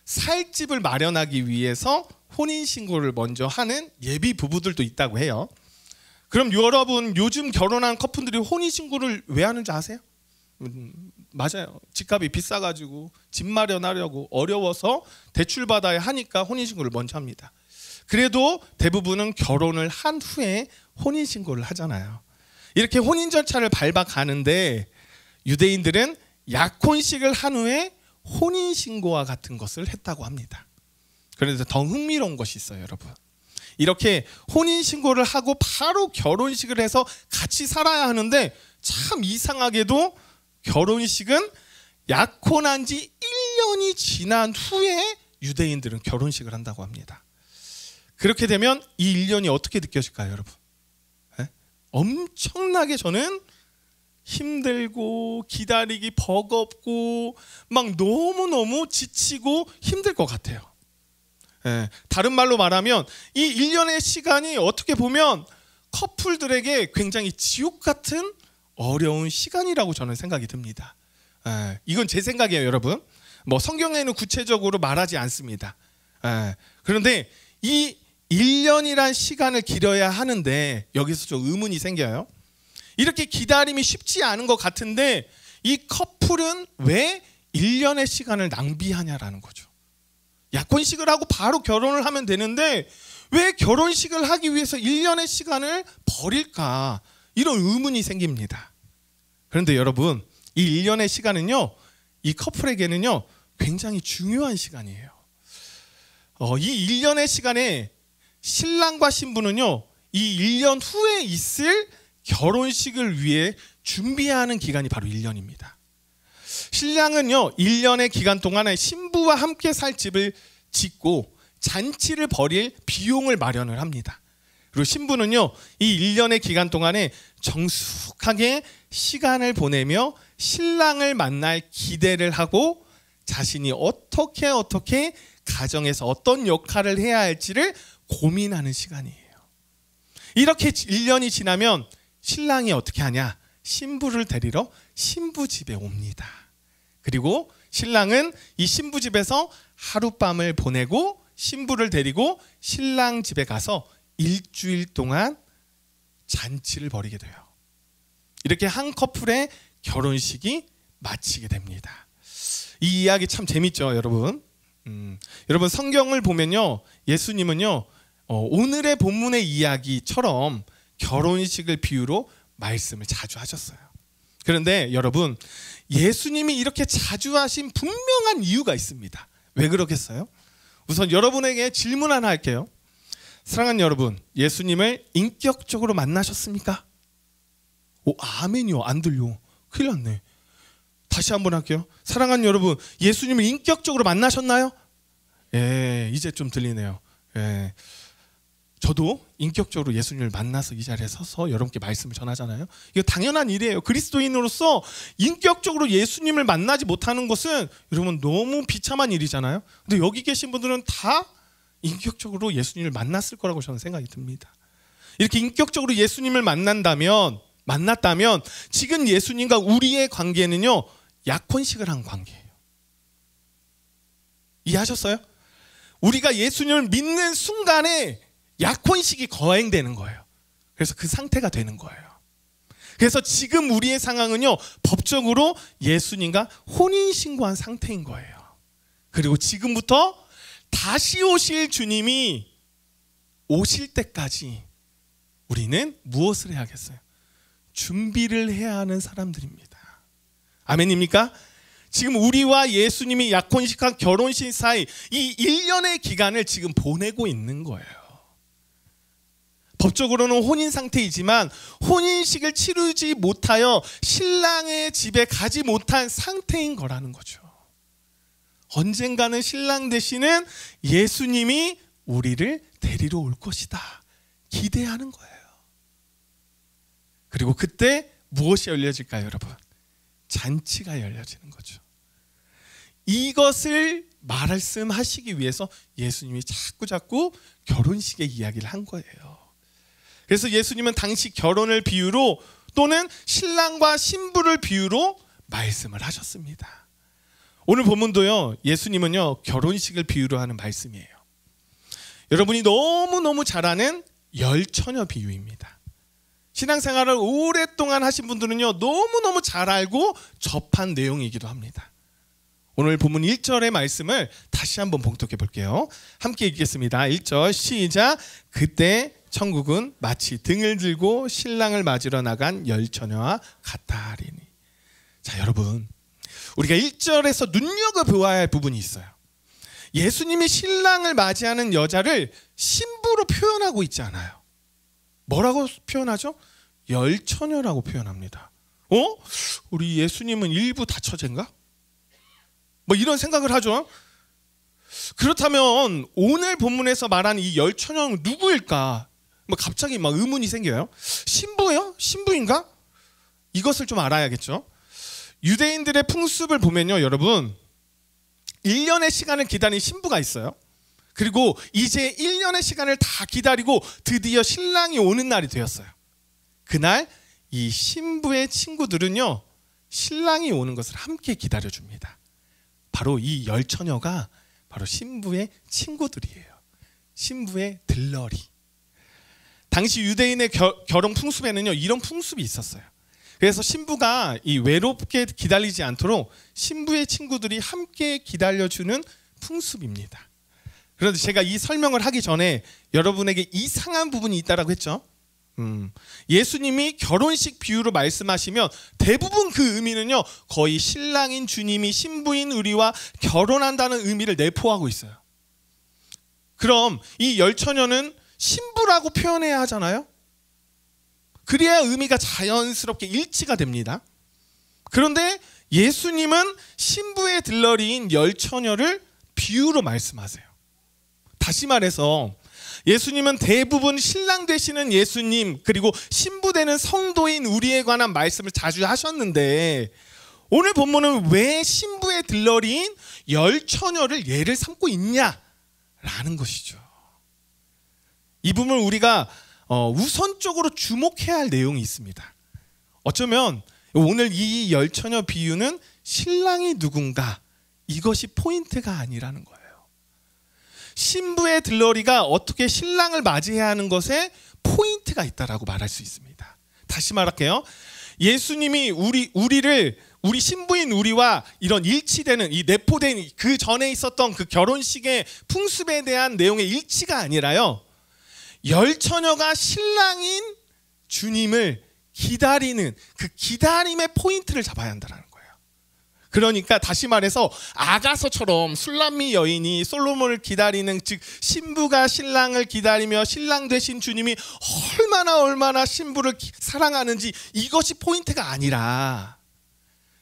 살 집을 마련하기 위해서 혼인신고를 먼저 하는 예비 부부들도 있다고 해요. 그럼 여러분 요즘 결혼한 커플들이 혼인신고를 왜 하는지 아세요? 맞아요. 집값이 비싸가지고 집 마련하려고 어려워서 대출 받아야 하니까 혼인신고를 먼저 합니다. 그래도 대부분은 결혼을 한 후에 혼인신고를 하잖아요. 이렇게 혼인 절차를 밟아가는데 유대인들은 약혼식을 한 후에 혼인신고와 같은 것을 했다고 합니다. 그런데 더 흥미로운 것이 있어요, 여러분. 이렇게 혼인신고를 하고 바로 결혼식을 해서 같이 살아야 하는데 참 이상하게도 결혼식은 약혼한 지 1년이 지난 후에 유대인들은 결혼식을 한다고 합니다. 그렇게 되면 이 1년이 어떻게 느껴질까요, 여러분? 엄청나게 저는 힘들고 기다리기 버겁고 막 너무너무 지치고 힘들 것 같아요. 다른 말로 말하면 이 1년의 시간이 어떻게 보면 커플들에게 굉장히 지옥 같은 어려운 시간이라고 저는 생각이 듭니다. 이건 제 생각이에요, 여러분. 뭐 성경에는 구체적으로 말하지 않습니다. 그런데 이 1년이란 시간을 기려야 하는데 여기서 좀 의문이 생겨요. 이렇게 기다림이 쉽지 않은 것 같은데 이 커플은 왜 1년의 시간을 낭비하냐라는 거죠. 약혼식을 하고 바로 결혼을 하면 되는데 왜 결혼식을 하기 위해서 1년의 시간을 버릴까? 이런 의문이 생깁니다. 그런데 여러분 이 1년의 시간은요 이 커플에게는요 굉장히 중요한 시간이에요. 이 1년의 시간에 신랑과 신부는요 이 1년 후에 있을 결혼식을 위해 준비하는 기간이 바로 1년입니다. 신랑은요 1년의 기간 동안에 신부와 함께 살 집을 짓고 잔치를 벌일 비용을 마련을 합니다. 그리고 신부는요 이 1년의 기간 동안에 정숙하게 시간을 보내며 신랑을 만날 기대를 하고 자신이 어떻게 가정에서 어떤 역할을 해야 할지를 고민하는 시간이에요. 이렇게 1년이 지나면 신랑이 어떻게 하냐? 신부를 데리러 신부 집에 옵니다. 그리고 신랑은 이 신부 집에서 하룻밤을 보내고 신부를 데리고 신랑 집에 가서 일주일 동안 잔치를 벌이게 돼요. 이렇게 한 커플의 결혼식이 마치게 됩니다. 이 이야기 참 재밌죠, 여러분. 여러분 성경을 보면요, 예수님은요 오늘의 본문의 이야기처럼 결혼식을 비유로 말씀을 자주 하셨어요. 그런데 여러분, 예수님이 이렇게 자주 하신 분명한 이유가 있습니다. 왜 그러겠어요? 우선 여러분에게 질문 하나 할게요. 사랑하는 여러분, 예수님을 인격적으로 만나셨습니까? 오, 아멘이요. 안 들려. 큰일 났네. 다시 한번 할게요. 사랑하는 여러분, 예수님을 인격적으로 만나셨나요? 예, 이제 좀 들리네요. 예. 저도 인격적으로 예수님을 만나서 이 자리에 서서 여러분께 말씀을 전하잖아요. 이거 당연한 일이에요. 그리스도인으로서 인격적으로 예수님을 만나지 못하는 것은 여러분 너무 비참한 일이잖아요. 근데 여기 계신 분들은 다 인격적으로 예수님을 만났을 거라고 저는 생각이 듭니다. 이렇게 인격적으로 예수님을 만났다면 지금 예수님과 우리의 관계는요, 약혼식을 한 관계예요. 이해하셨어요? 우리가 예수님을 믿는 순간에 약혼식이 거행되는 거예요. 그래서 그 상태가 되는 거예요. 그래서 지금 우리의 상황은요, 법적으로 예수님과 혼인신고한 상태인 거예요. 그리고 지금부터 다시 오실 주님이 오실 때까지 우리는 무엇을 해야겠어요? 준비를 해야 하는 사람들입니다. 아멘입니까? 지금 우리와 예수님이 약혼식과 결혼식 사이 이 1년의 기간을 지금 보내고 있는 거예요. 법적으로는 혼인 상태이지만 혼인식을 치르지 못하여 신랑의 집에 가지 못한 상태인 거라는 거죠. 언젠가는 신랑 되시는 예수님이 우리를 데리러 올 것이다. 기대하는 거예요. 그리고 그때 무엇이 열려질까요, 여러분? 잔치가 열려지는 거죠. 이것을 말씀하시기 위해서 예수님이 자꾸 결혼식의 이야기를 한 거예요. 그래서 예수님은 당시 결혼을 비유로 또는 신랑과 신부를 비유로 말씀을 하셨습니다. 오늘 본문도요, 예수님은요 결혼식을 비유로 하는 말씀이에요. 여러분이 너무너무 잘 아는 열처녀 비유입니다. 신앙생활을 오랫동안 하신 분들은요 너무너무 잘 알고 접한 내용이기도 합니다. 오늘 본문 1절의 말씀을 다시 한번 봉독해 볼게요. 함께 읽겠습니다. 1절 시작. 그때 천국은 마치 등을 들고 신랑을 맞으러 나간 열처녀와 같다 하리니. 자, 여러분, 우리가 1절에서 눈여겨보아야 할 부분이 있어요. 예수님이 신랑을 맞이하는 여자를 신부로 표현하고 있지 않아요. 뭐라고 표현하죠? 열처녀라고 표현합니다. 우리 예수님은 일부 다처제인가? 뭐 이런 생각을 하죠. 그렇다면 오늘 본문에서 말하는 이 열처녀는 누구일까? 뭐 갑자기 막 의문이 생겨요. 신부요? 신부인가? 이것을 좀 알아야겠죠. 유대인들의 풍습을 보면요, 여러분, 1년의 시간을 기다린 신부가 있어요. 그리고 이제 1년의 시간을 다 기다리고 드디어 신랑이 오는 날이 되었어요. 그날 이 신부의 친구들은요, 신랑이 오는 것을 함께 기다려줍니다. 바로 이 열처녀가 바로 신부의 친구들이에요. 신부의 들러리. 당시 유대인의 결혼 풍습에는요 이런 풍습이 있었어요. 그래서 신부가 이 외롭게 기다리지 않도록 신부의 친구들이 함께 기다려주는 풍습입니다. 그런데 제가 이 설명을 하기 전에 여러분에게 이상한 부분이 있다라고 했죠. 예수님이 결혼식 비유로 말씀하시면 대부분 그 의미는요 거의 신랑인 주님이 신부인 우리와 결혼한다는 의미를 내포하고 있어요. 그럼 이 열처녀는 신부라고 표현해야 하잖아요. 그래야 의미가 자연스럽게 일치가 됩니다. 그런데 예수님은 신부의 들러리인 열처녀를 비유로 말씀하세요. 다시 말해서 예수님은 대부분 신랑 되시는 예수님 그리고 신부 되는 성도인 우리에 관한 말씀을 자주 하셨는데 오늘 본문은 왜 신부의 들러리인 열처녀를 예를 삼고 있냐라는 것이죠. 이 부분을 우리가 우선적으로 주목해야 할 내용이 있습니다. 어쩌면 오늘 이 열처녀 비유는 신랑이 누군가 이것이 포인트가 아니라는 거예요. 신부의 들러리가 어떻게 신랑을 맞이해야 하는 것에 포인트가 있다라고 말할 수 있습니다. 다시 말할게요. 예수님이 우리 신부인 우리와 이런 일치되는 이 내포된 그 전에 있었던 그 결혼식의 풍습에 대한 내용의 일치가 아니라요, 열처녀가 신랑인 주님을 기다리는 그 기다림의 포인트를 잡아야 한다는 거예요. 그러니까 다시 말해서 아가서처럼 술람미 여인이 솔로몬을 기다리는, 즉 신부가 신랑을 기다리며 신랑 되신 주님이 얼마나 신부를 사랑하는지 이것이 포인트가 아니라,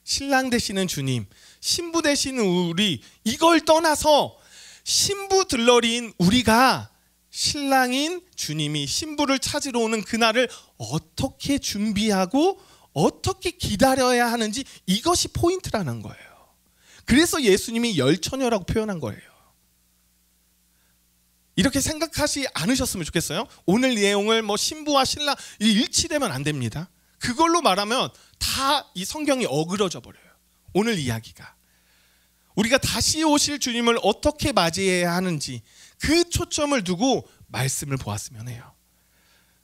신랑 되시는 주님, 신부 되시는 우리, 이걸 떠나서 신부 들러리인 우리가 신랑인 주님이 신부를 찾으러 오는 그날을 어떻게 준비하고 어떻게 기다려야 하는지, 이것이 포인트라는 거예요. 그래서 예수님이 열처녀라고 표현한 거예요. 이렇게 생각하지 않으셨으면 좋겠어요. 오늘 내용을 신부와 신랑 일치되면 안 됩니다. 그걸로 말하면 다 이 성경이 어그러져 버려요. 오늘 이야기가 우리가 다시 오실 주님을 어떻게 맞이해야 하는지 그 초점을 두고 말씀을 보았으면 해요.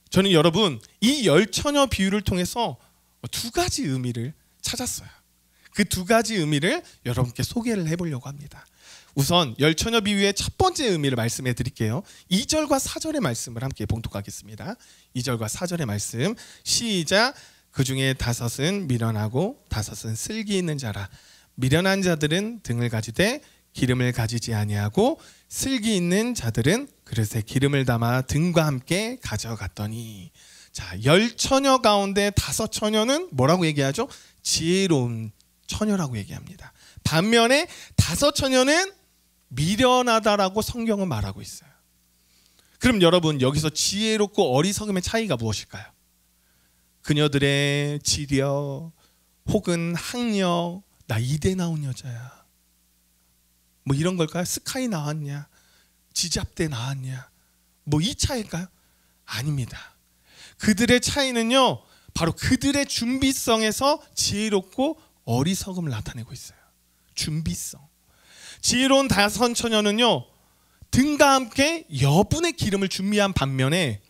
저는 여러분 이 열처녀 비유를 통해서 두 가지 의미를 찾았어요. 그 두 가지 의미를 여러분께 소개를 해보려고 합니다. 우선 열처녀 비유의 첫 번째 의미를 말씀해 드릴게요. 2절과 4절의 말씀을 함께 봉독하겠습니다. 2절과 4절의 말씀 시작. 그 중에 5은 미련하고 5은 슬기 있는 자라. 미련한 자들은 등을 가지되 기름을 가지지 아니하고 슬기 있는 자들은 그릇에 기름을 담아 등과 함께 가져갔더니. 자, 열처녀 가운데 5처녀는 뭐라고 얘기하죠? 지혜로운 처녀라고 얘기합니다. 반면에 5처녀는 미련하다라고 성경은 말하고 있어요. 그럼 여러분 여기서 지혜롭고 어리석음의 차이가 무엇일까요? 그녀들의 지력 혹은 학력, 나 이대 나온 여자야, 뭐 이런 걸까요? 스카이 나왔냐, 지잡대 나왔냐, 뭐 이 차이일까요? 아닙니다. 그들의 차이는요, 바로 그들의 준비성에서 지혜롭고 어리석음을 나타내고 있어요. 준비성. 지혜로운 5처녀는요 등과 함께 여분의 기름을 준비한 반면에,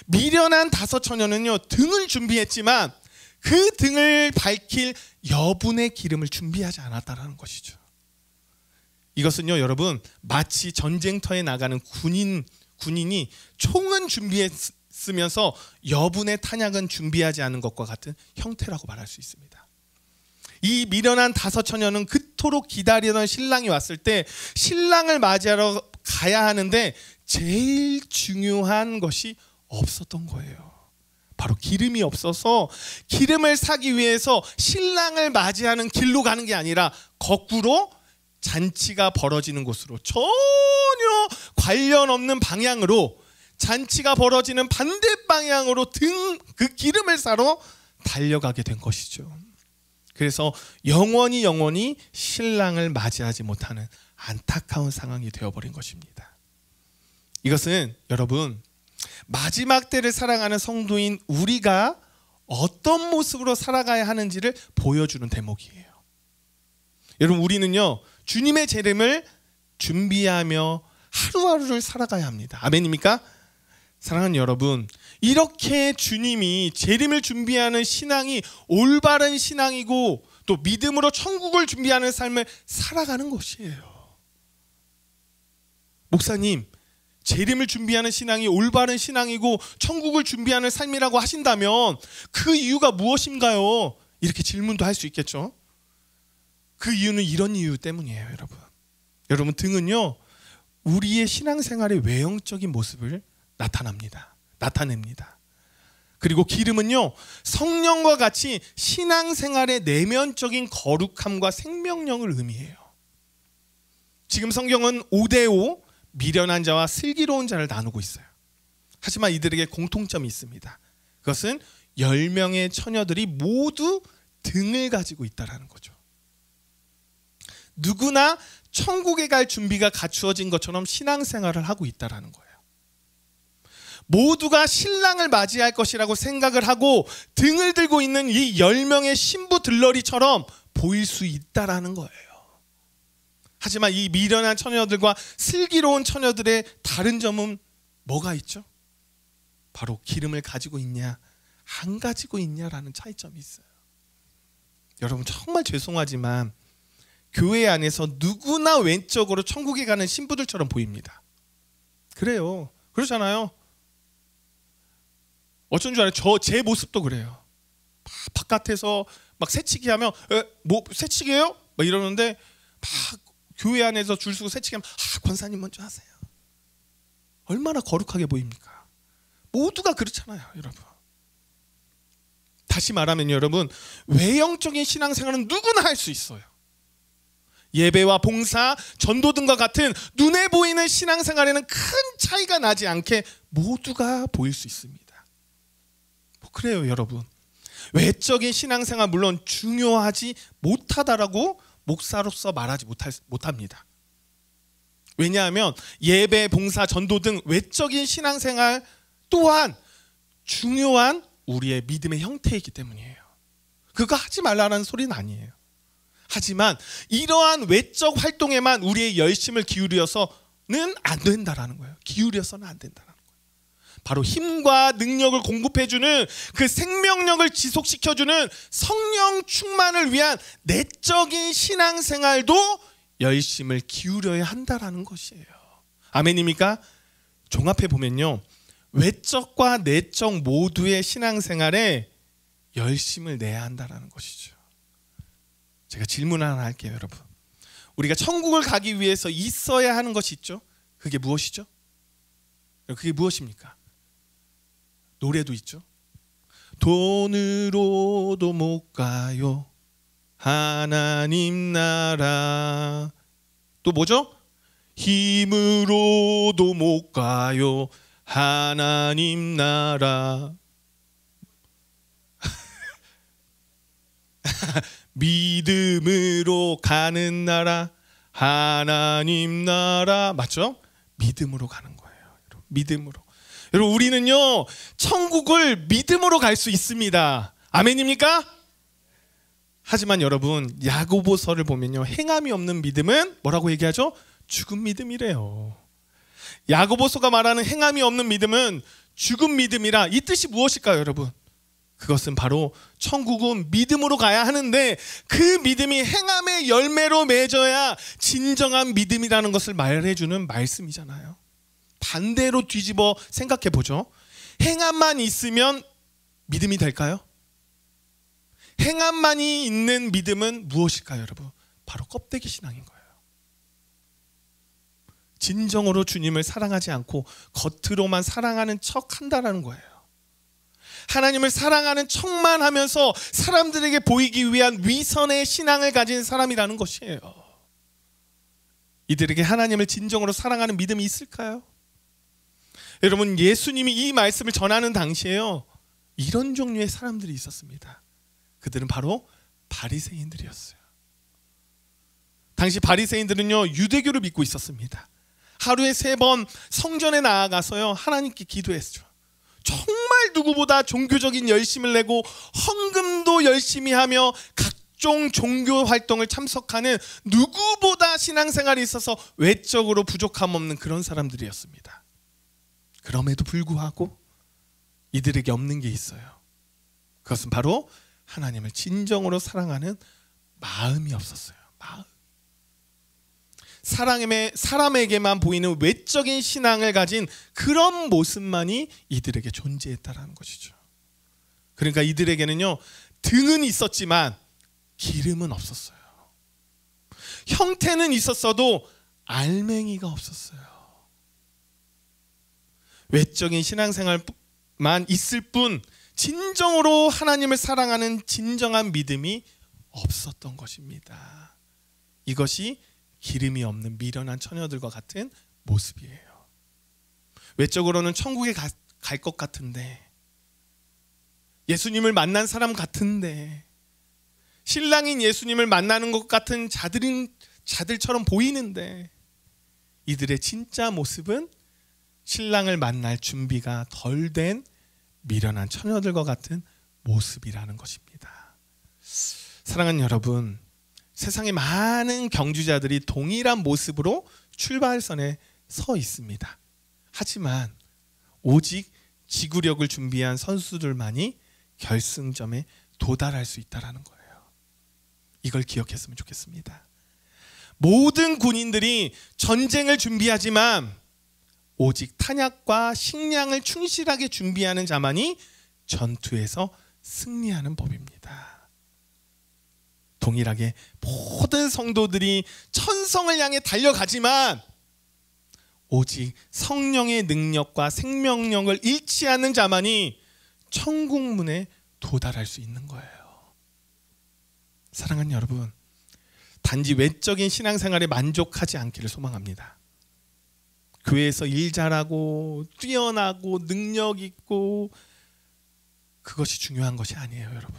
미련한 5처녀는요 등을 준비했지만 그 등을 밝힐 여분의 기름을 준비하지 않았다는 것이죠. 이것은요 여러분 마치 전쟁터에 나가는 군인이 총은 준비했으면서 여분의 탄약은 준비하지 않은 것과 같은 형태라고 말할 수 있습니다. 이 미련한 5처녀는 그토록 기다리던 신랑이 왔을 때 신랑을 맞이하러 가야 하는데 제일 중요한 것이 없었던 거예요. 바로 기름이 없어서 기름을 사기 위해서 신랑을 맞이하는 길로 가는 게 아니라 거꾸로 잔치가 벌어지는 곳으로, 전혀 관련 없는 방향으로, 잔치가 벌어지는 반대 방향으로 그 기름을 사러 달려가게 된 것이죠. 그래서 영원히 신랑을 맞이하지 못하는 안타까운 상황이 되어버린 것입니다. 이것은 여러분 마지막 때를 살아가는 성도인 우리가 어떤 모습으로 살아가야 하는지를 보여주는 대목이에요. 여러분 우리는요 주님의 재림을 준비하며 하루하루를 살아가야 합니다. 아멘입니까? 사랑하는 여러분, 이렇게 주님이 재림을 준비하는 신앙이 올바른 신앙이고 또 믿음으로 천국을 준비하는 삶을 살아가는 것이에요. 목사님, 재림을 준비하는 신앙이 올바른 신앙이고 천국을 준비하는 삶이라고 하신다면 그 이유가 무엇인가요? 이렇게 질문도 할 수 있겠죠. 그 이유는 이런 이유 때문이에요. 여러분 등은요 우리의 신앙생활의 외형적인 모습을 나타냅니다. 그리고 기름은요 성령과 같이 신앙생활의 내면적인 거룩함과 생명력을 의미해요. 지금 성경은 5대5 미련한 자와 슬기로운 자를 나누고 있어요. 하지만 이들에게 공통점이 있습니다. 그것은 10명의 처녀들이 모두 등을 가지고 있다는 거죠. 누구나 천국에 갈 준비가 갖추어진 것처럼 신앙생활을 하고 있다는 거예요. 모두가 신랑을 맞이할 것이라고 생각을 하고 등을 들고 있는 이 10명의 신부 들러리처럼 보일 수 있다라는 거예요. 하지만 이 미련한 처녀들과 슬기로운 처녀들의 다른 점은 뭐가 있죠? 바로 기름을 가지고 있냐 안 가지고 있냐라는 차이점이 있어요. 여러분 정말 죄송하지만 교회 안에서 누구나 왼쪽으로 천국에 가는 신부들처럼 보입니다. 그래요. 그렇잖아요. 어쩐 줄 알아요? 제 모습도 그래요. 바깥에서 막 새치기 하면 뭐 새치기예요? 막 이러는데 막 교회 안에서 줄 서고 새치기 하면 권사님 먼저 하세요. 얼마나 거룩하게 보입니까? 모두가 그렇잖아요, 여러분. 다시 말하면 여러분, 외형적인 신앙생활은 누구나 할 수 있어요. 예배와 봉사, 전도 등과 같은 눈에 보이는 신앙생활에는 큰 차이가 나지 않게 모두가 보일 수 있습니다. 그래요, 여러분. 외적인 신앙생활 물론 중요하지 못하다라고 목사로서 말하지 못합니다. 왜냐하면 예배, 봉사, 전도 등 외적인 신앙생활 또한 중요한 우리의 믿음의 형태이기 때문이에요. 그거 하지 말라는 소리는 아니에요. 하지만 이러한 외적 활동에만 우리의 열심을 기울여서는 안 된다라는 거예요. 기울여서는 안 된다라는 거예요. 바로 힘과 능력을 공급해주는 그 생명력을 지속시켜주는 성령 충만을 위한 내적인 신앙생활도 열심을 기울여야 한다라는 것이에요. 아멘입니까? 종합해 보면요, 외적과 내적 모두의 신앙생활에 열심을 내야 한다라는 것이죠. 제가 질문 하나 할게요, 여러분. 우리가 천국을 가기 위해서 있어야 하는 것이 있죠. 그게 무엇이죠? 그게 무엇입니까? 노래도 있죠. 돈으로도 못 가요 하나님 나라. 또 뭐죠? 힘으로도 못 가요 하나님 나라. 믿음으로 가는 나라 하나님 나라. 맞죠? 믿음으로 가는 거예요. 믿음으로. 여러분, 우리는요 천국을 믿음으로 갈 수 있습니다. 아멘입니까? 하지만 여러분, 야고보서를 보면요, 행함이 없는 믿음은 뭐라고 얘기하죠? 죽은 믿음이래요. 야고보서가 말하는 행함이 없는 믿음은 죽은 믿음이라. 이 뜻이 무엇일까요, 여러분? 그것은 바로 천국은 믿음으로 가야 하는데 그 믿음이 행함의 열매로 맺어야 진정한 믿음이라는 것을 말해주는 말씀이잖아요. 반대로 뒤집어 생각해 보죠. 행함만 있으면 믿음이 될까요? 행함만이 있는 믿음은 무엇일까요, 여러분? 바로 껍데기 신앙인 거예요. 진정으로 주님을 사랑하지 않고 겉으로만 사랑하는 척 한다는 거예요. 하나님을 사랑하는 척만 하면서 사람들에게 보이기 위한 위선의 신앙을 가진 사람이라는 것이에요. 이들에게 하나님을 진정으로 사랑하는 믿음이 있을까요? 여러분, 예수님이 이 말씀을 전하는 당시에요, 이런 종류의 사람들이 있었습니다. 그들은 바로 바리새인들이었어요. 당시 바리새인들은요 유대교를 믿고 있었습니다. 하루에 3번 성전에 나아가서요 하나님께 기도했죠. 정말 누구보다 종교적인 열심을 내고 헌금도 열심히 하며 각종 종교 활동을 참석하는 누구보다 신앙생활이 있어서 외적으로 부족함 없는 그런 사람들이었습니다. 그럼에도 불구하고 이들에게 없는 게 있어요. 그것은 바로 하나님을 진정으로 사랑하는 마음이 없었어요. 마음. 사람에게만 보이는 외적인 신앙을 가진 그런 모습만이 이들에게 존재했다라는 것이죠. 그러니까 이들에게는요 등은 있었지만 기름은 없었어요. 형태는 있었어도 알맹이가 없었어요. 외적인 신앙생활만 있을 뿐 진정으로 하나님을 사랑하는 진정한 믿음이 없었던 것입니다. 이것이 기름이 없는 미련한 처녀들과 같은 모습이에요. 외적으로는 천국에 갈 것 같은데, 예수님을 만난 사람 같은데, 신랑인 예수님을 만나는 것 같은 자들처럼 보이는데, 이들의 진짜 모습은 신랑을 만날 준비가 덜 된 미련한 처녀들과 같은 모습이라는 것입니다. 사랑하는 여러분, 세상의 많은 경주자들이 동일한 모습으로 출발선에 서 있습니다. 하지만 오직 지구력을 준비한 선수들만이 결승점에 도달할 수 있다는 거예요. 이걸 기억했으면 좋겠습니다. 모든 군인들이 전쟁을 준비하지만 오직 탄약과 식량을 충실하게 준비하는 자만이 전투에서 승리하는 법입니다. 동일하게 모든 성도들이 천성을 향해 달려가지만 오직 성령의 능력과 생명력을 잃지 않는 자만이 천국문에 도달할 수 있는 거예요. 사랑하는 여러분, 단지 외적인 신앙생활에 만족하지 않기를 소망합니다. 교회에서 일 잘하고 뛰어나고 능력 있고 그것이 중요한 것이 아니에요, 여러분.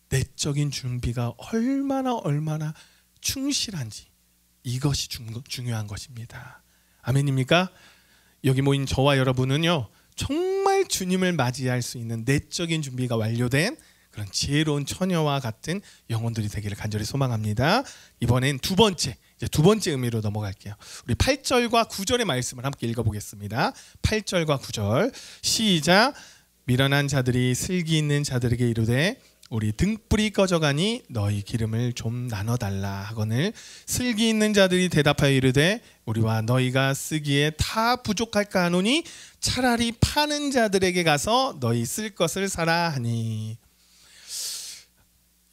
내적인 준비가 얼마나 충실한지, 이것이 중요한 것입니다. 아멘입니까? 여기 모인 저와 여러분은요, 정말 주님을 맞이할 수 있는 내적인 준비가 완료된 그런 지혜로운 처녀와 같은 영혼들이 되기를 간절히 소망합니다. 이번엔 두 번째 의미로 넘어갈게요. 우리 8절과 9절의 말씀을 함께 읽어보겠습니다. 8절과 9절 시작. 미련한 자들이 슬기 있는 자들에게 이르되 우리 등불이 꺼져가니 너희 기름을 좀 나눠달라 하거늘 슬기 있는 자들이 대답하여 이르되 우리와 너희가 쓰기에 다 부족할까 하노니 차라리 파는 자들에게 가서 너희 쓸 것을 사라 하니.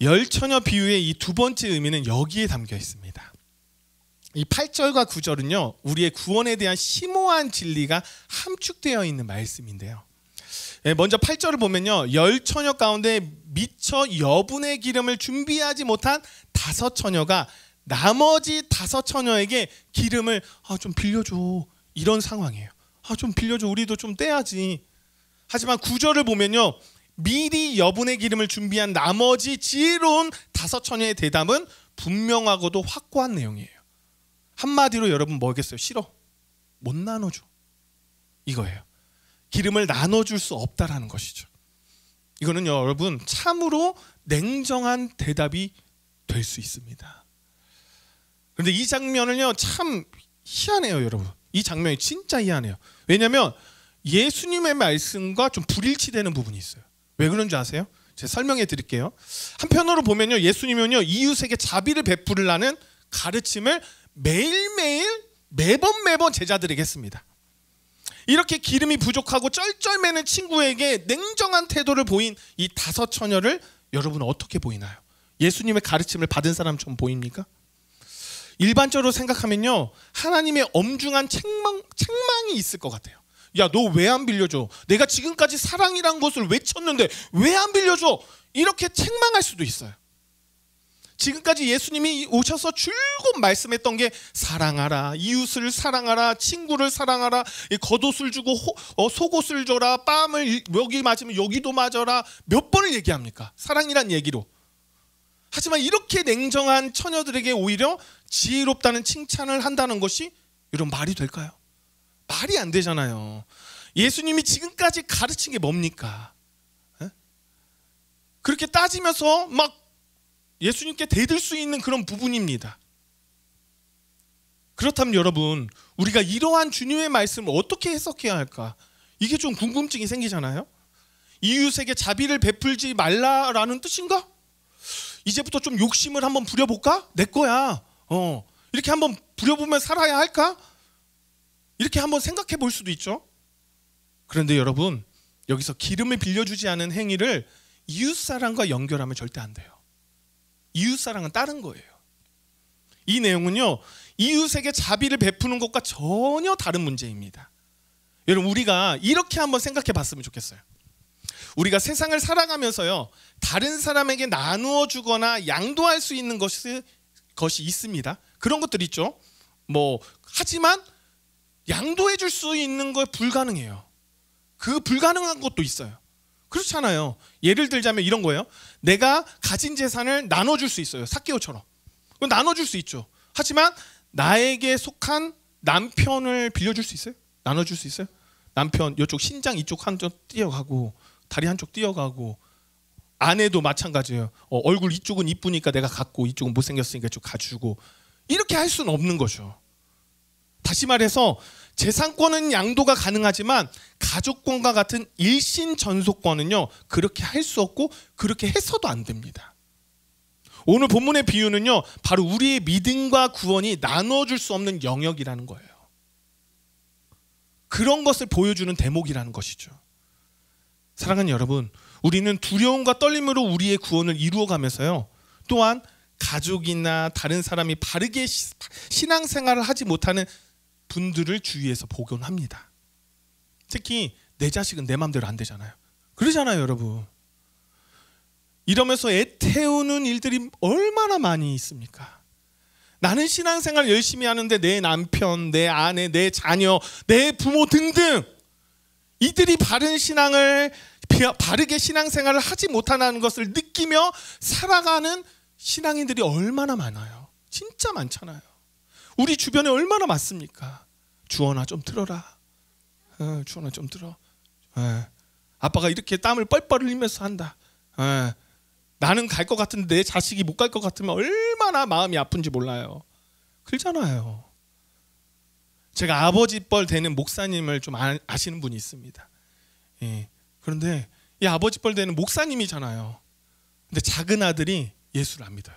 열처녀 비유의 이 두 번째 의미는 여기에 담겨 있습니다. 이 8절과 9절은요, 우리의 구원에 대한 심오한 진리가 함축되어 있는 말씀인데요. 먼저 8절을 보면요, 열처녀 가운데 미처 여분의 기름을 준비하지 못한 5처녀가 나머지 5처녀에게 기름을 좀 빌려줘, 이런 상황이에요. 좀 빌려줘, 우리도 좀 떼야지. 하지만 9절을 보면요, 미리 여분의 기름을 준비한 나머지 지혜로운 5처녀의 대답은 분명하고도 확고한 내용이에요. 한마디로 여러분 뭐겠어요? 싫어, 못 나눠줘, 이거예요. 기름을 나눠줄 수 없다라는 것이죠. 이거는요, 여러분 참으로 냉정한 대답이 될 수 있습니다. 그런데 이 장면을요, 참 희한해요, 여러분. 이 장면이 진짜 희한해요. 왜냐하면 예수님의 말씀과 좀 불일치되는 부분이 있어요. 왜 그런 줄 아세요? 제가 설명해 드릴게요. 한편으로 보면요, 예수님은요, 이웃에게 자비를 베풀으라는 가르침을 매일매일 매번 제자들에게 했습니다. 이렇게 기름이 부족하고 쩔쩔매는 친구에게 냉정한 태도를 보인 이 5처녀를 여러분 어떻게 보이나요? 예수님의 가르침을 받은 사람처럼 보입니까? 일반적으로 생각하면요, 하나님의 엄중한 책망이 있을 것 같아요. 야, 너 왜 안 빌려줘? 내가 지금까지 사랑이란 것을 외쳤는데 왜 안 빌려줘? 이렇게 책망할 수도 있어요. 지금까지 예수님이 오셔서 줄곧 말씀했던 게 사랑하라, 이웃을 사랑하라, 친구를 사랑하라, 겉옷을 주고 속옷을 줘라, 뺨을 여기 맞으면 여기도 맞아라, 몇 번을 얘기합니까? 사랑이란 얘기로. 하지만 이렇게 냉정한 처녀들에게 오히려 지혜롭다는 칭찬을 한다는 것이 여러분 말이 될까요? 말이 안 되잖아요. 예수님이 지금까지 가르친 게 뭡니까? 그렇게 따지면서 막 예수님께 대들 수 있는 그런 부분입니다. 그렇다면 여러분, 우리가 이러한 주님의 말씀을 어떻게 해석해야 할까? 이게 좀 궁금증이 생기잖아요. 이웃에게 자비를 베풀지 말라라는 뜻인가? 이제부터 좀 욕심을 한번 부려볼까? 내 거야. 이렇게 한번 부려보면 살아야 할까? 이렇게 한번 생각해 볼 수도 있죠. 그런데 여러분, 여기서 기름을 빌려주지 않은 행위를 이웃사랑과 연결하면 절대 안 돼요. 이웃사랑은 다른 거예요. 이 내용은요, 이웃에게 자비를 베푸는 것과 전혀 다른 문제입니다. 여러분, 우리가 이렇게 한번 생각해 봤으면 좋겠어요. 우리가 세상을 살아가면서요, 다른 사람에게 나누어 주거나 양도할 수 있는 것이 있습니다. 그런 것들 있죠. 하지만 양도해 줄 수 있는 거 불가능해요. 그 불가능한 것도 있어요. 그렇잖아요. 예를 들자면 이런 거예요. 내가 가진 재산을 나눠줄 수 있어요. 삭개오처럼. 나눠줄 수 있죠. 하지만 나에게 속한 남편을 빌려줄 수 있어요? 나눠줄 수 있어요? 남편 이쪽 신장 이쪽 한쪽 뛰어가고 다리 한쪽 뛰어가고, 아내도 마찬가지예요. 얼굴 이쪽은 이쁘니까 내가 갖고 이쪽은 못생겼으니까 이쪽 가주고, 이렇게 할 수는 없는 거죠. 다시 말해서 재산권은 양도가 가능하지만 가족권과 같은 일신 전속권은요, 그렇게 할 수 없고 그렇게 해서도 안 됩니다. 오늘 본문의 비유는요, 바로 우리의 믿음과 구원이 나눠줄 수 없는 영역이라는 거예요. 그런 것을 보여주는 대목이라는 것이죠. 사랑하는 여러분, 우리는 두려움과 떨림으로 우리의 구원을 이루어가면서요, 또한 가족이나 다른 사람이 바르게 신앙생활을 하지 못하는 분들을 주위에서 복용합니다. 특히 내 자식은 내 맘대로 안 되잖아요. 그러잖아요, 여러분. 이러면서 애태우는 일들이 얼마나 많이 있습니까? 나는 신앙생활 열심히 하는데 내 남편, 내 아내, 내 자녀, 내 부모 등등 이들이 바르게 신앙생활을 하지 못하는 것을 느끼며 살아가는 신앙인들이 얼마나 많아요. 진짜 많잖아요. 우리 주변에 얼마나 많습니까? 주원아 좀 들어라. 주원아 좀 들어. 아빠가 이렇게 땀을 뻘뻘 흘리면서 한다. 나는 갈 것 같은데 내 자식이 못 갈 것 같으면 얼마나 마음이 아픈지 몰라요. 그렇잖아요. 제가 아버지 뻘 되는 목사님을 좀 아시는 분이 있습니다. 예. 그런데 이 아버지 뻘 되는 목사님이잖아요. 근데 작은 아들이 예수를 안 믿어요.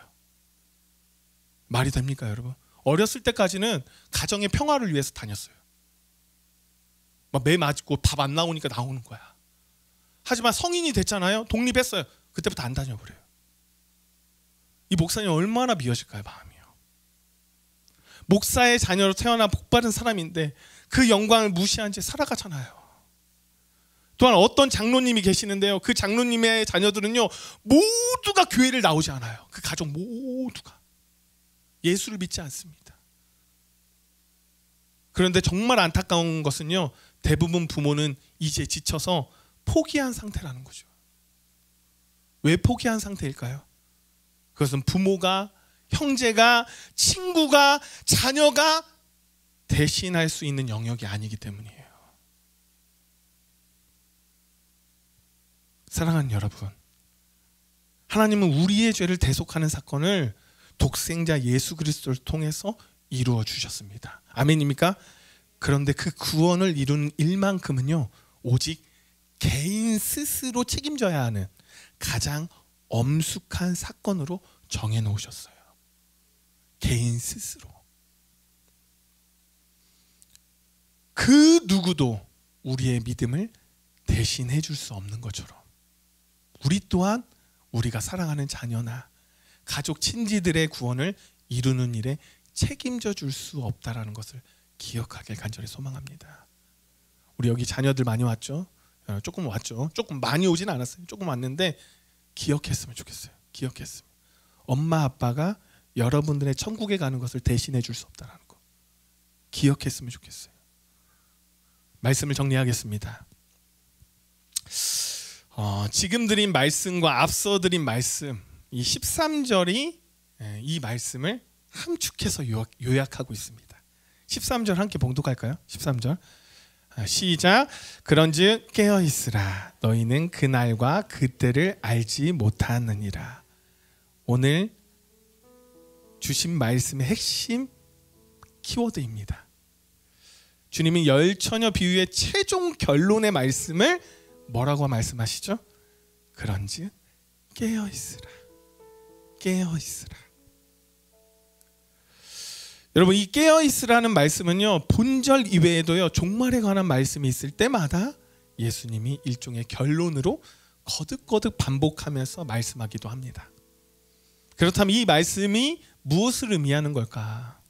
말이 됩니까, 여러분? 어렸을 때까지는 가정의 평화를 위해서 다녔어요. 막 매 맞고 밥 안 나오니까 나오는 거야. 하지만 성인이 됐잖아요. 독립했어요. 그때부터 안 다녀버려요. 이 목사님 얼마나 미워질까요, 마음이요. 목사의 자녀로 태어나 복받은 사람인데 그 영광을 무시한 채 살아가잖아요. 또한 어떤 장로님이 계시는데요, 그 장로님의 자녀들은요, 모두가 교회를 나오지 않아요. 그 가족 모두가 예수를 믿지 않습니다. 그런데 정말 안타까운 것은요, 대부분 부모는 이제 지쳐서 포기한 상태라는 거죠. 왜 포기한 상태일까요? 그것은 부모가, 형제가, 친구가, 자녀가 대신할 수 있는 영역이 아니기 때문이에요. 사랑하는 여러분, 하나님은 우리의 죄를 대속하는 사건을 독생자 예수 그리스도를 통해서 이루어 주셨습니다. 아멘입니까? 그런데 그 구원을 이루는 일만큼은요, 오직 개인 스스로 책임져야 하는 가장 엄숙한 사건으로 정해 놓으셨어요. 개인 스스로. 그 누구도 우리의 믿음을 대신해 줄 수 없는 것처럼 우리 또한 우리가 사랑하는 자녀나 가족 친지들의 구원을 이루는 일에 책임져 줄 수 없다라는 것을 기억하길 간절히 소망합니다. 우리 여기 자녀들 많이 왔죠? 조금 왔죠? 조금 많이 오진 않았어요. 조금 왔는데 기억했으면 좋겠어요. 기억했으면. 엄마 아빠가 여러분들의 천국에 가는 것을 대신해 줄 수 없다는 거 기억했으면 좋겠어요. 말씀을 정리하겠습니다. 지금 드린 말씀과 앞서 드린 말씀, 이 13절이 이 말씀을 함축해서 요약하고 있습니다. 13절 함께 봉독할까요? 13절 시작. 그런즉 깨어있으라. 너희는 그날과 그때를 알지 못하느니라. 오늘 주신 말씀의 핵심 키워드입니다. 주님은 열처녀 비유의 최종 결론의 말씀을 뭐라고 말씀하시죠? 그런즉 깨어있으라. 깨어있으라. 여러분, 이 깨어있으라는 말씀은요, 본절 이외에도요, 종말에 관한 말씀이 있을 때마다 예수님이 일종의 결론으로 거듭거듭 반복하면서 말씀하기도 합니다. 그렇다면 이 말씀이 무엇을 의미하는 걸까?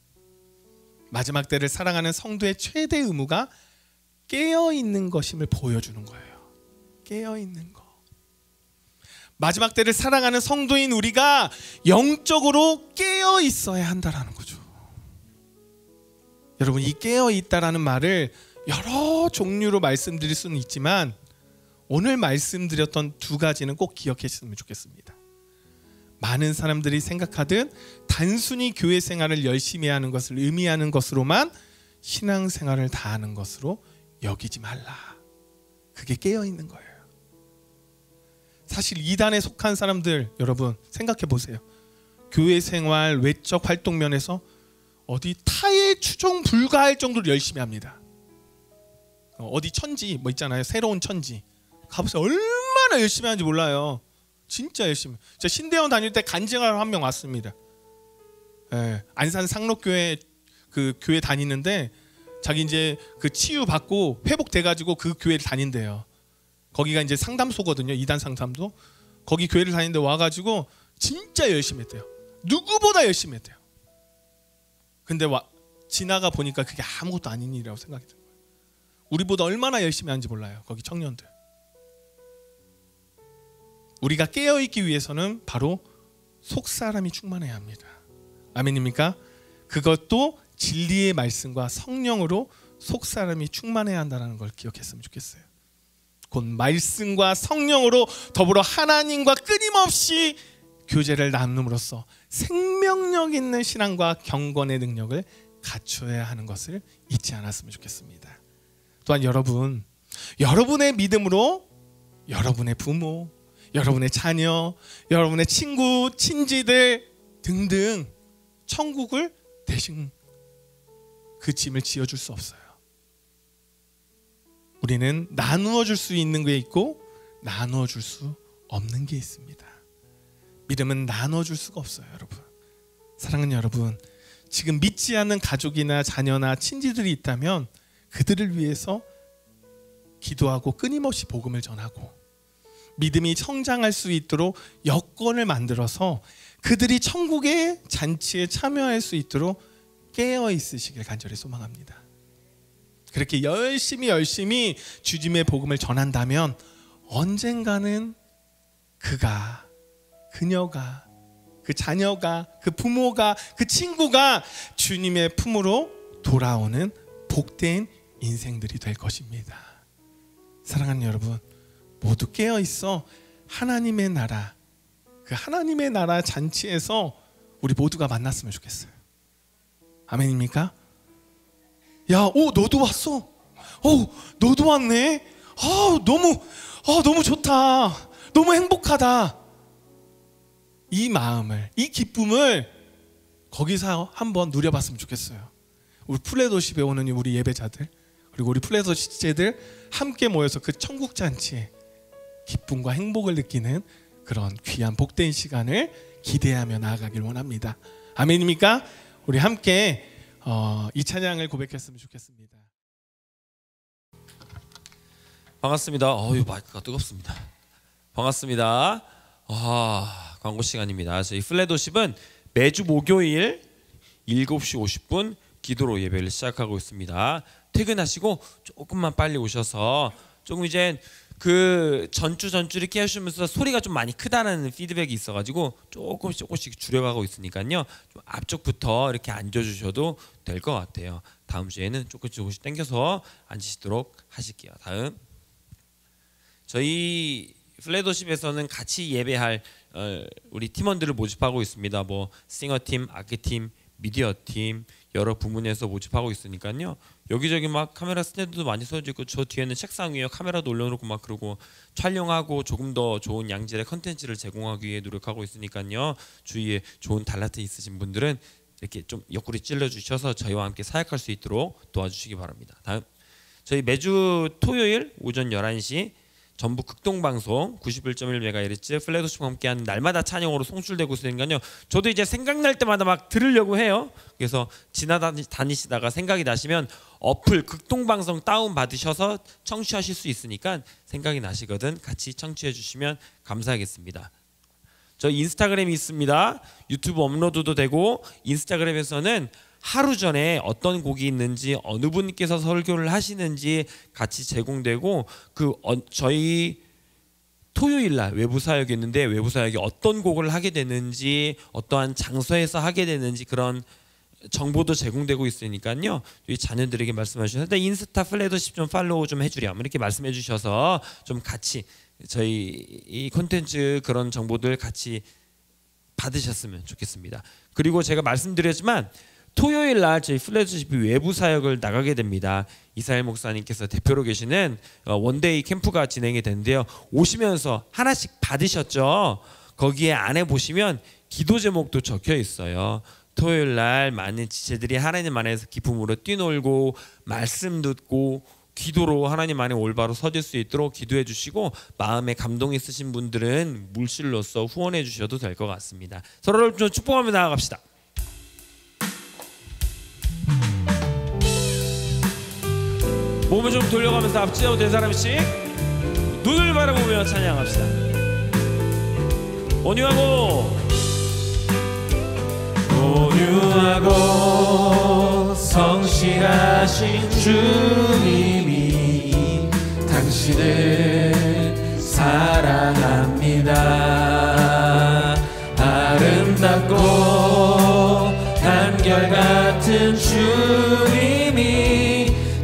마지막 때를 사랑하는 성도의 최대 의무가 깨어있는 것임을 보여주는 거예요. 깨어있는 거. 마지막 때를 사랑하는 성도인 우리가 영적으로 깨어있어야 한다는 거죠. 여러분, 이 깨어있다라는 말을 여러 종류로 말씀드릴 수는 있지만 오늘 말씀드렸던 두 가지는 꼭 기억했으면 좋겠습니다. 많은 사람들이 생각하듯 단순히 교회 생활을 열심히 하는 것을 의미하는 것으로만 신앙생활을 다하는 것으로 여기지 말라. 그게 깨어있는 거예요. 사실 이단에 속한 사람들 여러분 생각해 보세요. 교회 생활, 외적 활동 면에서 어디 타의 추종 불가할 정도로 열심히 합니다. 어디 천지 뭐 있잖아요. 새로운 천지 가보세요. 얼마나 열심히 하는지 몰라요. 진짜 열심히. 제가 신대원 다닐 때 간증하러 한 명 왔습니다. 예, 안산 상록교회 그 교회 다니는데 자기 이제 그 치유 받고 회복돼가지고 그 교회를 다닌대요. 거기가 이제 상담소거든요. 이단 상담소. 거기 교회를 다니는데 와가지고 진짜 열심히 했대요. 누구보다 열심히 했대요. 근데 지나가 보니까 그게 아무것도 아닌 일이라고 생각이 든 거예요. 우리보다 얼마나 열심히 하는지 몰라요. 거기 청년들. 우리가 깨어있기 위해서는 바로 속사람이 충만해야 합니다. 아멘입니까? 그것도 진리의 말씀과 성령으로 속사람이 충만해야 한다는 걸 기억했으면 좋겠어요. 곧 말씀과 성령으로 더불어 하나님과 끊임없이 교제를 나눔으로써 생명력 있는 신앙과 경건의 능력을 갖춰야 하는 것을 잊지 않았으면 좋겠습니다. 또한 여러분의 믿음으로 여러분의 부모, 여러분의 자녀, 여러분의 친구, 친지들 등등 천국을 대신 그 짐을 지어줄 수 없어요. 우리는 나누어 줄 수 있는 게 있고 나누어 줄 수 없는 게 있습니다. 믿음은 나누어 줄 수가 없어요, 여러분. 사랑하는 여러분, 지금 믿지 않는 가족이나 자녀나 친지들이 있다면 그들을 위해서 기도하고 끊임없이 복음을 전하고 믿음이 성장할 수 있도록 여건을 만들어서 그들이 천국의 잔치에 참여할 수 있도록 깨어 있으시길 간절히 소망합니다. 그렇게 열심히 주님의 복음을 전한다면 언젠가는 그가, 그녀가, 그 자녀가, 그 부모가, 그 친구가 주님의 품으로 돌아오는 복된 인생들이 될 것입니다. 사랑하는 여러분, 모두 깨어 있어 하나님의 나라, 그 하나님의 나라 잔치에서 우리 모두가 만났으면 좋겠어요. 아멘입니까? 야, 너도 왔어. 너도 왔네. 너무 좋다. 너무 행복하다. 이 마음을, 이 기쁨을 거기서 한번 누려봤으면 좋겠어요. 우리 플레도십에 오는 우리 예배자들, 그리고 우리 플레도십제들 함께 모여서 그 천국 잔치에 기쁨과 행복을 느끼는 그런 귀한 복된 시간을 기대하며 나아가길 원합니다. 아멘입니까? 우리 함께 이 찬양을 고백했으면 좋겠습니다. 반갑습니다. 마이크가 뜨겁습니다. 반갑습니다. 광고 시간입니다. 저희 플레도십은 매주 목요일 7시 50분 기도로 예배를 시작하고 있습니다. 퇴근하시고 조금만 빨리 오셔서 조금 이제 그 전주 이렇게 하시면서 소리가 좀 많이 크다는 피드백이 있어가지고 조금씩 줄여가고 있으니까요. 좀 앞쪽부터 이렇게 앉아주셔도 될 것 같아요. 다음 주에는 조금씩 당겨서 앉으시도록 하실게요. 다음, 저희 플레도십에서는 같이 예배할 우리 팀원들을 모집하고 있습니다. 뭐 싱어팀, 악기팀, 미디어팀 여러 부문에서 모집하고 있으니까요. 여기저기 막 카메라 스탠드도 많이 써져 있고 저 뒤에는 책상 위에 카메라도 올려놓고 막 그러고 촬영하고 조금 더 좋은 양질의 컨텐츠를 제공하기 위해 노력하고 있으니까요. 주위에 좋은 달란트 있으신 분들은 이렇게 좀 옆구리 찔러주셔서 저희와 함께 사역할 수 있도록 도와주시기 바랍니다. 다음, 저희 매주 토요일 오전 11시 전북 극동방송 91.1MHz 플레도십과 함께하는 날마다 찬양으로 송출되고 있으니까요. 저도 이제 생각날 때마다 막 들으려고 해요. 그래서 지나다니시다가 생각이 나시면 어플 극동방송 다운 받으셔서 청취하실 수 있으니까 생각이 나시거든 같이 청취해 주시면 감사하겠습니다. 저 인스타그램이 있습니다. 유튜브 업로드도 되고 인스타그램에서는 하루 전에 어떤 곡이 있는지 어느 분께서 설교를 하시는지 같이 제공되고 저희 토요일 날 외부 사역이 있는데 외부 사역이 어떤 곡을 하게 되는지 어떠한 장소에서 하게 되는지 그런 정보도 제공되고 있으니까요. 저희 자녀들에게 말씀하셔서 인스타 플레도십 좀 팔로우 좀 해주렴 이렇게 말씀해 주셔서 좀 같이 저희 이 콘텐츠 그런 정보들 같이 받으셨으면 좋겠습니다. 그리고 제가 말씀드렸지만 토요일 날 저희 플래그십 외부 사역을 나가게 됩니다. 이사엘 목사님께서 대표로 계시는 원데이 캠프가 진행이 되는데요. 오시면서 하나씩 받으셨죠? 거기에 안에 보시면 기도 제목도 적혀 있어요. 토요일 날 많은 지체들이 하나님 안에서 기쁨으로 뛰놀고 말씀 듣고 기도로 하나님 안에 올바로 서질 수 있도록 기도해 주시고, 마음에 감동 있으신 분들은 물실로서 후원해 주셔도 될 것 같습니다. 서로를 좀 축복하며 나아갑시다. 몸을 좀 돌려가면서 앞지하고 된 사람씩 눈을 바라보며 찬양합시다. 온유하고 성실하신 주님이 당신을 사랑합니다. 아름답고 한결같은 주님이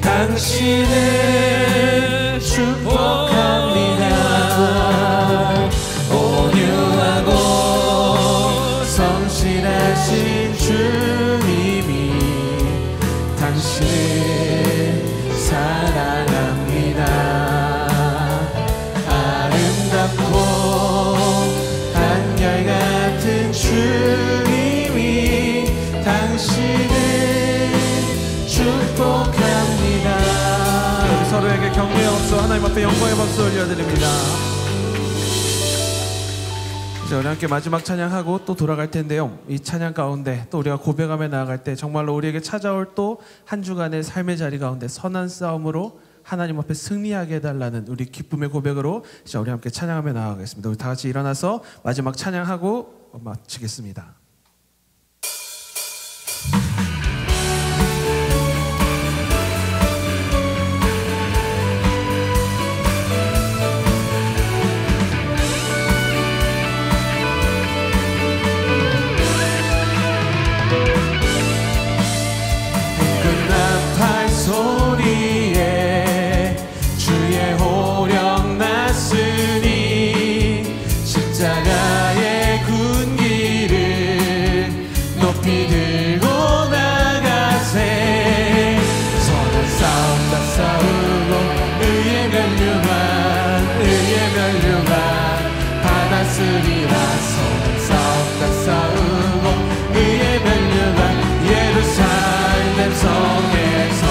당신을 축복합니다. 온유하고 성실하신 주님이 당신을 사랑합니다. 아름답고 한결같은 주님이 당신을 축복합니다. 우리 서로에게 격려의 박수, 하나님 앞에 영광의 박수 올려드립니다. 이제 우리 함께 마지막 찬양하고 또 돌아갈 텐데요. 이 찬양 가운데 또 우리가 고백하며 나아갈 때 정말로 우리에게 찾아올 또 한 주간의 삶의 자리 가운데 선한 싸움으로 하나님 앞에 승리하게 해달라는 우리 기쁨의 고백으로 이제 우리 함께 찬양하며 나아가겠습니다. 우리 다 같이 일어나서 마지막 찬양하고 마치겠습니다. 소리에 주의 호령 났으니 십자가의 군기를 높이 들고 나가세. 선한 싸움 다 싸우고 의의 면류관 받았으리라. 선한 싸움 다 싸우고 의의 면류관 예루살렘 성에서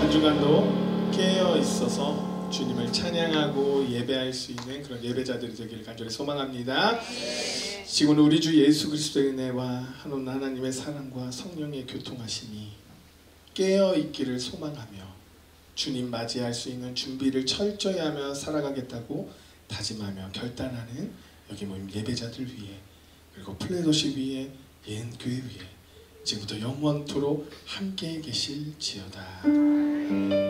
한 주간도 깨어 있어서 주님을 찬양하고 예배할 수 있는 그런 예배자들이 되기를 간절히 소망합니다. 지금 우리 주 예수 그리스도의 은혜와 한온 하나님의 사랑과 성령의 교통하심이 깨어 있기를 소망하며 주님 맞이할 수 있는 준비를 철저히 하며 살아가겠다고 다짐하며 결단하는 여기 모인 예배자들 위해, 그리고 플레도시 위에, 예은교회 위에 지금부터 영원토록 함께 계실지어다.